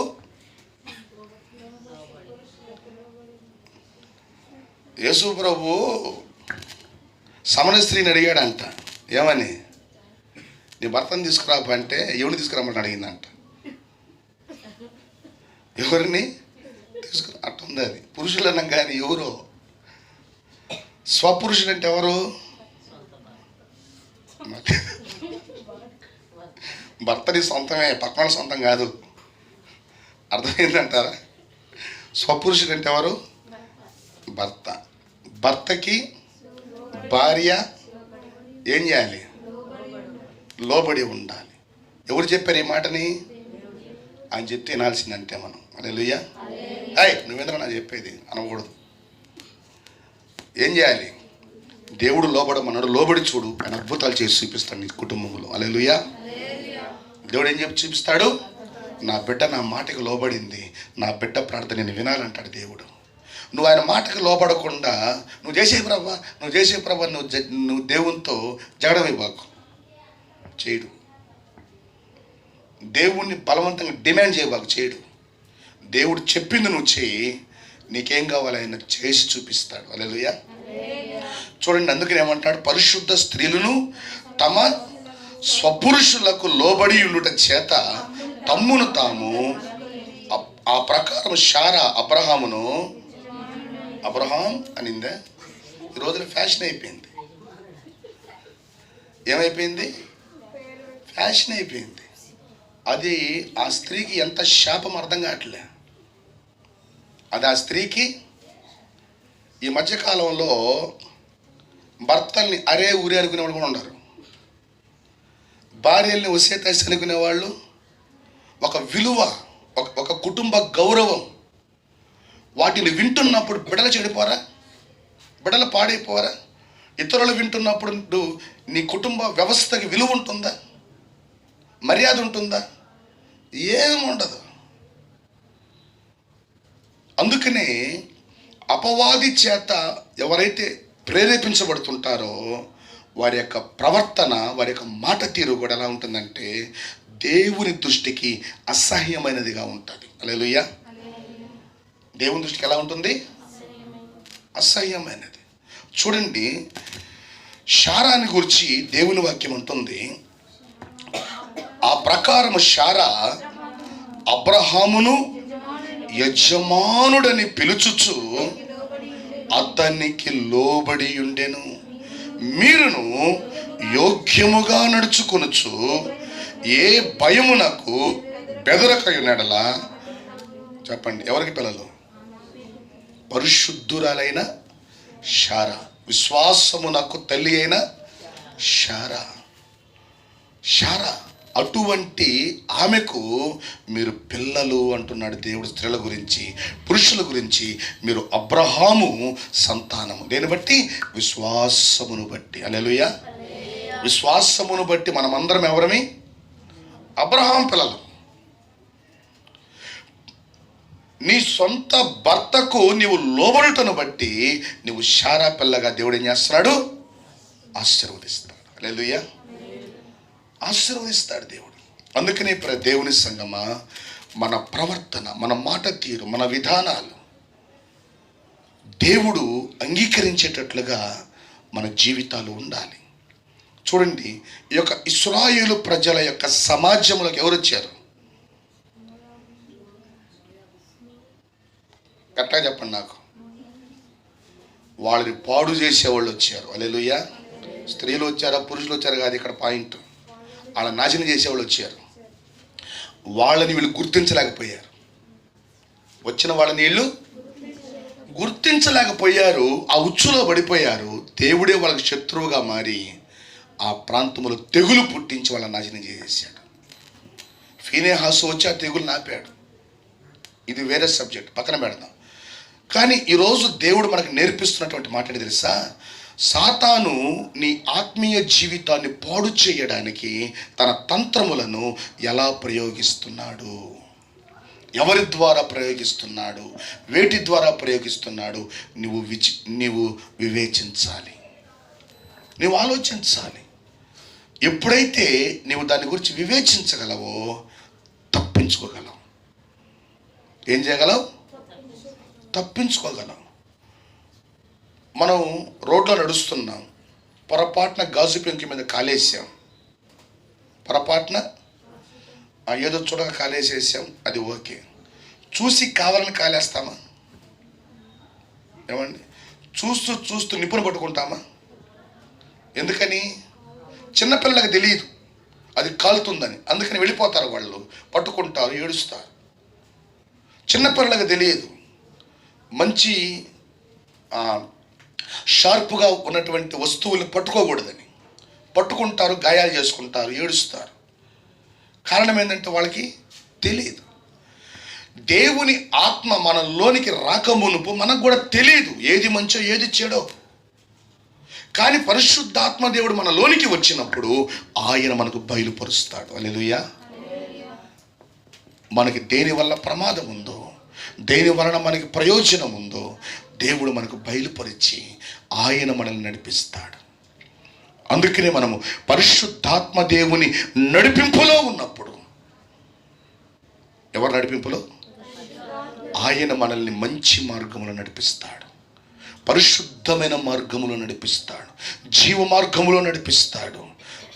యేసు ప్రభు సమర స్త్రీని అడిగాడంట. ఏమని? నీ భర్తను తీసుకురాపు అంటే ఎవరిని తీసుకురామని అడిగిందంట. ఎవరిని తీసుకురా అట్టుంది. అది పురుషులు అన్నాం కానీ ఎవరు? స్వపురుషుడు అంటే ఎవరు? భర్తని సొంతమే, పక్కన సొంతం కాదు. అర్థమైందంటారా? స్వపురుషుడు అంటే ఎవరు? భర్త. భర్తకి భార్య ఏం చేయాలి? లోబడి ఉండాలి. ఎవరు చెప్పారు ఈ మాటని? ఆయన చెప్తే వినాల్సిందంటే మనం. హల్లెలూయా. నువ్వేంద్ర నా చెప్పేది అనకూడదు. ఏం చేయాలి? దేవుడు లోబడమన్నాడు, లోబడి చూడు, ఆయన అద్భుతాలు చేసి చూపిస్తాడు నీ కుటుంబంలో. హల్లెలూయా. దేవుడు ఏం చెప్పి చూపిస్తాడు? నా బిడ్డ నా మాటకి లోబడింది, నా బిడ్డ ప్రార్థన నేను వినాలంటాడు దేవుడు. నువ్వు ఆయన మాటకి లోపడకుండా నువ్వు చేసే ప్రభా నువ్వు దేవునితో జగడమైపోకు. చేయడు. దేవుణ్ణి బలవంతంగా డిమాండ్ చేయబాకు. చేయడు. దేవుడు చెప్పింది నువ్వు చేయి, నీకేం కావాలి ఆయన చేసి చూపిస్తాడు. హల్లెలూయా. చూడండి, అందుకని ఏమంటాడు? పరిశుద్ధ స్త్రీలను తమ స్వపురుషులకు లోబడి ఉండుట చేత తమ్మును తాము. ఆ ప్రకారం శారా అబ్రహాం అనిందా? ఈ రోజున ఫ్యాషన్ అయిపోయింది. ఏమైపోయింది? ఫ్యాషన్ అయిపోయింది. అది ఆ స్త్రీకి ఎంత శాపం అర్థం కావట్లే. అది ఆ స్త్రీకి ఈ మధ్యకాలంలో భర్తల్ని అరే ఊరే అనుకునేవాళ్ళు కూడా ఉన్నారు. భార్యల్ని వసేతసి అనుకునేవాళ్ళు. ఒక విలువ, ఒక కుటుంబ గౌరవం, వాటిని వింటున్నప్పుడు బిడలు చెడిపోరా, బిడలు పాడైపోరా? ఇతరులు వింటున్నప్పుడు నీ కుటుంబ వ్యవస్థకి విలువ ఉంటుందా, మర్యాద ఉంటుందా? ఏముండదు. అందుకనే అపవాది చేత ఎవరైతే ప్రేరేపించబడుతుంటారో వారి యొక్క ప్రవర్తన, వారి యొక్క మాట తీరు కూడా ఎలా ఉంటుందంటే దేవుని దృష్టికి అసహ్యమైనదిగా ఉంటుంది. హల్లెలూయా. దేవుని దృష్టికి ఎలా ఉంటుంది? అసహ్యమైనది. చూడండి, శారాని గురించి దేవుని వాక్యం ఉంటుంది. ఆ ప్రకారం శారా అబ్రహామును యజమానుడని పిలుచుచు అతనికి లోబడి ఉండెను. మీరును యోగ్యముగా నడుచుకొనుచు ఏ భయమునకు బెదరకయునెడల, చెప్పండి ఎవరికి పిల్లలు? పరిశుద్ధురాలైన శారా, విశ్వాసమునకు తల్లి అయిన శారా. అటువంటి ఆమెకు మీరు పిల్లలు అంటున్నాడు దేవుడు. స్త్రీల గురించి, పురుషుల గురించి మీరు అబ్రహాము సంతానము. దేని బట్టి? విశ్వాసమును బట్టి. హల్లెలూయా. విశ్వాసమును బట్టి మనమందరం ఎవరమి? అబ్రహాం పిల్లలు. నీ సొంత భర్తకు నీవు లోబడుటను బట్టి నీవు శారా పిల్లగా దేవుడు ఏం చేస్తున్నాడు? ఆశీర్వదిస్తాడు. హల్లెలూయా. ఆశీర్వదిస్తాడు దేవుడు. అందుకనే దేవుని సంగమా, మన ప్రవర్తన, మన మాట తీరు, మన విధానాలు దేవుడు అంగీకరించేటట్లుగా మన జీవితాలు ఉండాలి. చూడండి, ఈ యొక్క ఇశ్రాయేలు ప్రజల యొక్క సమాజంలోకి ఎవరు వచ్చారు? కరెక్ట్గా చెప్పండి నాకు. వాళ్ళని పాడు చేసేవాళ్ళు వచ్చారు. హల్లెలూయా. స్త్రీలు వచ్చారా, పురుషులు వచ్చారు కాదు ఇక్కడ పాయింట్. వాళ్ళ నాశనం చేసేవాళ్ళు వచ్చారు. వాళ్ళని వీళ్ళు గుర్తించలేకపోయారు. వచ్చిన వాళ్ళని వీళ్ళు గుర్తించలేకపోయారు. ఆ ఉచ్చులో పడిపోయారు. దేవుడే వాళ్ళకి శత్రువుగా మారి ఆ ప్రాంతంలో తెగులు పుట్టించి వాళ్ళ నాశనం చేసేసాడు. ఫీనెహాసు వచ్చి ఆ తెగులు నాపాడు. ఇది వేరే సబ్జెక్ట్, పక్కన పెడదాం. కానీ ఈరోజు దేవుడు మనకు నేర్పిస్తున్నటువంటి మాట ఏంటి తెలుసా? సాతాను నీ ఆత్మీయ జీవితాన్ని పాడు చేయడానికి తన తంత్రములను ఎలా ప్రయోగిస్తున్నాడు, ఎవరి ద్వారా ప్రయోగిస్తున్నాడు, వేటి ద్వారా ప్రయోగిస్తున్నాడు, నీవు వివేచించాలి, నీవు ఆలోచించాలి. ఎప్పుడైతే నీవు దాని గురించి వివేచించగలవో తప్పించుకోగలవు. ఏం చేయగలవు? తప్పించుకోగలం. మనం రోడ్లో నడుస్తున్నాం, పొరపాటున గాజు పెంకు మీద కాలేసాం, పొరపాటున ఏదో చూడక కాలేసేసాం, అది ఓకే. చూసి కావాలని కాలేస్తామా? ఏమండి? చూస్తూ చూస్తూ నిప్పును పట్టుకుంటామా? ఎందుకని? చిన్నపిల్లలకు తెలియదు అది కాలుతుందని, అందుకని వెళ్ళిపోతారు. వాళ్ళు పట్టుకుంటారు, ఏడుస్తారు. చిన్నపిల్లలకు తెలియదు మంచి షార్ప్గా ఉన్నటువంటి వస్తువులు పట్టుకోకూడదని, పట్టుకుంటారు, గాయాలు చేసుకుంటారు, ఏడుస్తారు. కారణం ఏంటంటే వాళ్ళకి తెలియదు. దేవుని ఆత్మ మనలోనికి రాకమునుపు మనకు కూడా తెలియదు ఏది మంచో ఏది చెడో. కానీ పరిశుద్ధాత్మ దేవుడు మనలోనికి వచ్చినప్పుడు ఆయన మనకు బయలుపరుస్తాడు. హల్లెలూయా. మనకి దేని వల్ల ప్రమాదం ఉందో, దేని వలన మనకి ప్రయోజనం ఉందో దేవుడు మనకు బయలుపరిచి ఆయన మనల్ని నడిపిస్తాడు. అందుకనే మనము పరిశుద్ధాత్మ దేవుని నడిపింపులో ఉన్నప్పుడు, ఎవరు నడిపింపులో? ఆయన మనల్ని మంచి మార్గములో నడిపిస్తాడు, పరిశుద్ధమైన మార్గములో నడిపిస్తాడు, జీవ మార్గములో నడిపిస్తాడు.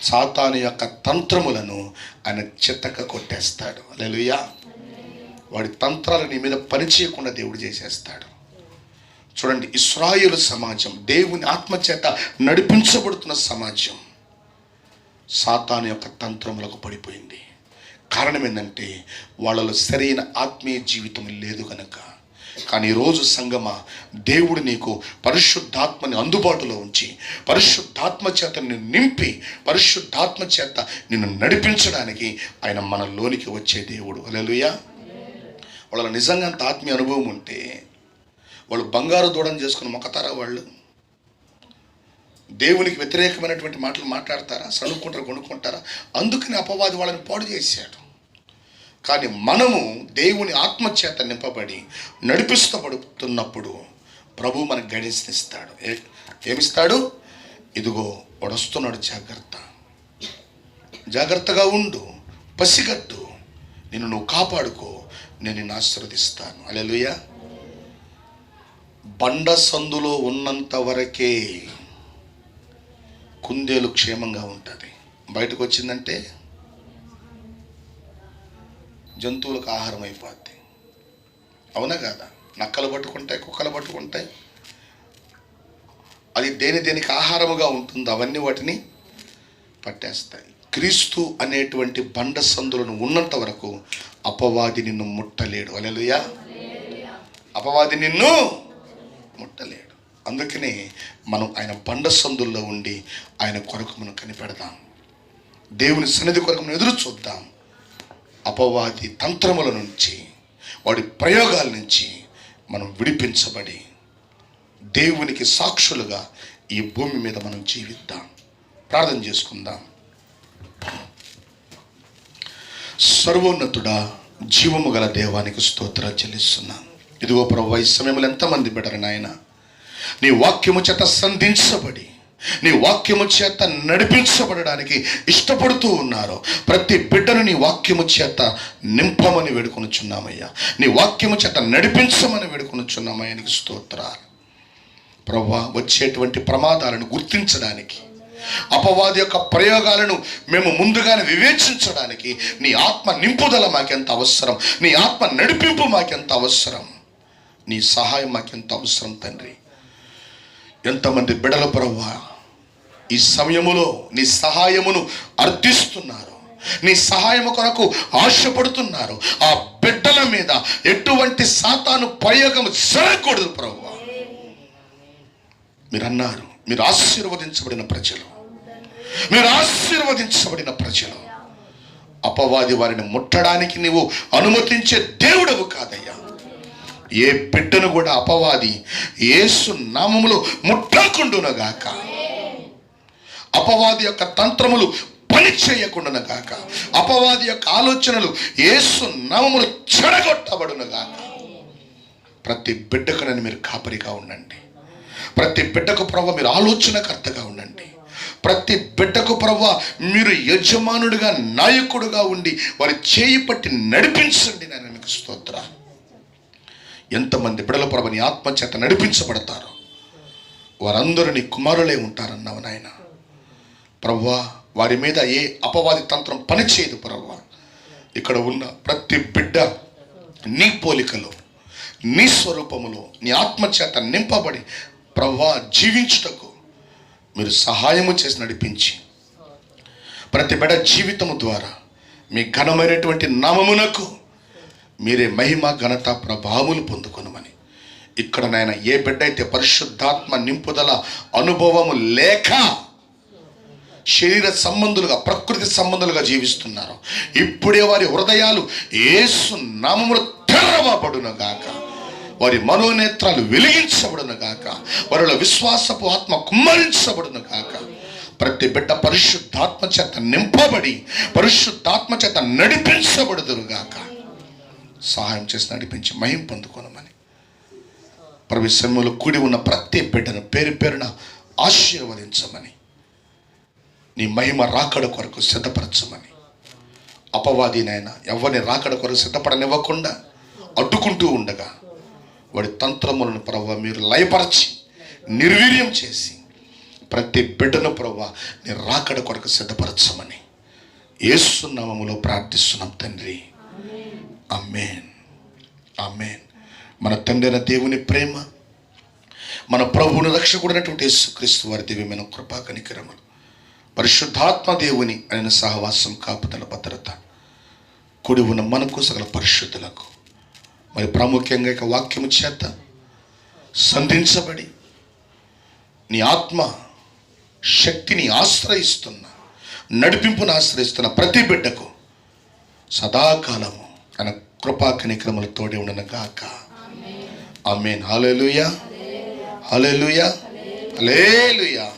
సాతాను యొక్క తంత్రములను ఆయన చిత్తక కొట్టేస్తాడు. హల్లెలూయా. వాడి తంత్రాలు నీ మీద పనిచేయకుండా దేవుడు చేసేస్తాడు. చూడండి, ఇశ్రాయేలు సమాజం దేవుని ఆత్మచేత నడిపించబడుతున్న సమాజం సాతాను యొక్క తంత్రములకు పడిపోయింది. కారణం ఏంటంటే వాళ్ళలో సరైన ఆత్మీయ జీవితం లేదు కనుక. కానీ ఈరోజు సంగమా, దేవుడు నీకు పరిశుద్ధాత్మని అందుబాటులో ఉంచి పరిశుద్ధాత్మ చేత నిన్ను నింపి పరిశుద్ధాత్మ చేత నిన్ను నడిపించడానికి ఆయన మనలోనికి వచ్చే దేవుడు. హల్లెలూయా. వాళ్ళ నిజంగా అంత ఆత్మీయ అనుభవం ఉంటే వాళ్ళు బంగారు దూడని చేసుకుని మొక్కతారా? వాళ్ళు దేవునికి వ్యతిరేకమైనటువంటి మాటలు మాట్లాడతారా? సణుక్కుంటారా, కొనుక్కుంటారా? అందుకని అపవాది వాళ్ళని పాడు చేశాడు. కానీ మనము దేవుని ఆత్మచేత నింపబడి నడిపిస్తబడుతున్నప్పుడు ప్రభు మనకు గైడెన్స్ ఇస్తాడు. ఏమిస్తాడు? ఇదిగో వాడు వస్తున్నాడు, జాగ్రత్త, జాగ్రత్తగా ఉండు, పసిగట్టు, నిన్ను నువ్వు కాపాడుకో, నేను నిన్ను ఆశీర్వదిస్తాను. హల్లెలూయా. బండ సందులో ఉన్నంత వరకే కుందేలు క్షేమంగా ఉంటుంది. బయటకు వచ్చిందంటే జంతువులకు ఆహారం అయిపోద్ది. అవునా కాదా? నక్కలు పట్టుకుంటాయి, కుక్కలు పట్టుకుంటాయి. అది దేనికి ఆహారముగా ఉంటుందో అవన్నీ వాటిని పట్టేస్తాయి. క్రీస్తు అనేటువంటి బండ సందులను ఉన్నంత వరకు అపవాది నిన్ను ముట్టలేడు. హల్లెలూయా. అపవాది నిన్ను ముట్టలేడు. అందుకనే మనం ఆయన బండ సందుల్లో ఉండి ఆయన కొరకు మనం కనిపెడదాం. దేవుని సన్నిధి కొరకు మనం ఎదురు చూద్దాం. అపవాది తంత్రముల నుంచి, వాడి ప్రయోగాల నుంచి మనం విడిపించబడి దేవునికి సాక్షులుగా ఈ భూమి మీద మనం జీవిద్దాం. ప్రార్థన చేసుకుందాం. సర్వోన్నతుడా, జీవము గల దేవానికి స్తోత్రాలు చెల్లిస్తున్నాం. ఇదిగో ప్రభువా, ఈ సమయంలో ఎంతమంది బిడ్డలు నాయన నీ వాక్యము చేత సంధించబడి నీ వాక్యము చేత నడిపించబడడానికి ఇష్టపడుతూ ఉన్నారు. ప్రతి బిడ్డను నీ వాక్యము చేత నింపమని వేడుకొనుచున్నామయ్యా. నీ వాక్యము చేత నడిపించమని వేడుకొనుచున్నామయ్యా. నీకు స్తోత్రాలు ప్రభువా. వచ్చేటువంటి ప్రమాదాలను గుర్తించడానికి, అపవాది యొక్క ప్రయోగాలను మేము ముందుగానే వివేచించడానికి నీ ఆత్మ నింపుదల మాకెంత అవసరం, నీ ఆత్మ నడిపింపు మాకెంత అవసరం, నీ సహాయం మాకెంత అవసరం తండ్రి. ఎంతమంది బిడ్డల ప్రభువా ఈ సమయములో నీ సహాయమును అర్థిస్తున్నారు, నీ సహాయము కొరకు ఆశపడుతున్నారు. ఆ బిడ్డల మీద ఎటువంటి సాతాను ప్రయోగము జరగకూడదు ప్రభువా. మీరు అన్నారు, మీరు ఆశీర్వదించబడిన ప్రజలు, మీరు ఆశీర్వదించబడిన ప్రజలు. అపవాది వారిని ముట్టడానికి నీవు అనుమతించే దేవుడవు కాదయ్యా. ఏ బిడ్డను కూడా అపవాది యేసు నామములో ముట్టకుండునగాక, అపవాది యొక్క తంత్రములు పని చేయకుండానగాక, అపవాది యొక్క ఆలోచనలు యేసు నామములో చెడగొట్టబడునగాక. ప్రతి బిడ్డకునని మీరు కాపరిగా ఉండండి. ప్రతి బిడ్డకు ప్రభువా మీరు ఆలోచనకర్తగా ఉండండి. ప్రతి బిడ్డకు ప్రభువా మీరు యజమానుడిగా, నాయకుడుగా ఉండి వారి చేయి పట్టి నడిపించండి. నేను మీకు స్తోత్రాలు. ఎంతమంది బిడ్డల ప్రభువా నీ ఆత్మ చేత నడిపించబడతారో వారందరూ నీ కుమారులే ఉంటారన్నావు నాయన. ప్రభువా వారి మీద ఏ అపవాది తంత్రం పనిచేయదు ప్రభువా. ఇక్కడ ఉన్న ప్రతి బిడ్డ నీ పోలికలో, నీ స్వరూపములో, నీ ఆత్మ చేత నింపబడి ప్రభువా జీవించుటకు మీరు సహాయము చేసి నడిపించి ప్రతి బిడ్డ జీవితము ద్వారా మీ ఘనమైనటువంటి నామమునకు మీరే మహిమ, ఘనత, ప్రభావములు పొందుకొనమని. ఇక్కడ నాయన ఏ బిడ్డ అయితే పరిశుద్ధాత్మ నింపుదల అనుభవము లేక శరీర సంబంధులుగా, ప్రకృతి సంబంధులుగా జీవిస్తున్నారు, ఇప్పుడే వారి హృదయాలు యేసు నామములో తెరవబడునుగాక, వారి మనోనేత్రాలు వెలిగించబడునుగాక, వారిలో విశ్వాసపు ఆత్మ కుమ్మరించబడునుగాక. ప్రతి బిడ్డ పరిశుద్ధాత్మ చేత నింపబడి పరిశుద్ధాత్మ చేత నడిపించబడుదురుగాక. సహాయం చేసి నడిపించి మహిమ పొందుకోనమని ప్రభుత్వంలో కూడి ఉన్న ప్రతి బిడ్డను పేరు పేరున ఆశీర్వదించమని, నీ మహిమ రాకడ కొరకు సిద్ధపరచమని. అపవాది నాయన ఎవరిని రాకడ కొరకు సిద్ధపడనివ్వకుండా అడ్డుకుంటూ ఉండగా వాడి తంత్రములను ప్రభువా మీరు లయపరచి నిర్వీర్యం చేసి ప్రతి బిడ్డను ప్రభువా నీ రాకడ కొరకు సిద్ధపరచమని యేసు నామములో ప్రార్థిస్తున్నాం తండ్రి. ఆమేన్, ఆమేన్. మన తండ్రి అయిన దేవుని ప్రేమ, మన ప్రభువును రక్షకుడైనటువంటి యేసుక్రీస్తు వారి దివ్యమైన కృపా కనికరములు, పరిశుద్ధాత్మ దేవుని ఆయన సహవాసం, కాపుదల, భద్రత కూడి ఉన్న మనకు సకల పరిశుద్ధులకు మరి ప్రాముఖ్యంగా ఇక వాక్యము చేత సంధించబడి నీ ఆత్మ శక్తిని ఆశ్రయిస్తున్న, నడిపింపును ఆశ్రయిస్తున్న ప్రతి బిడ్డకు సదాకాలము తన కృపా కనికరములు తోడి ఉండను గాక. ఆమేన్. హల్లెలూయా, హల్లెలూయా, హల్లెలూయా.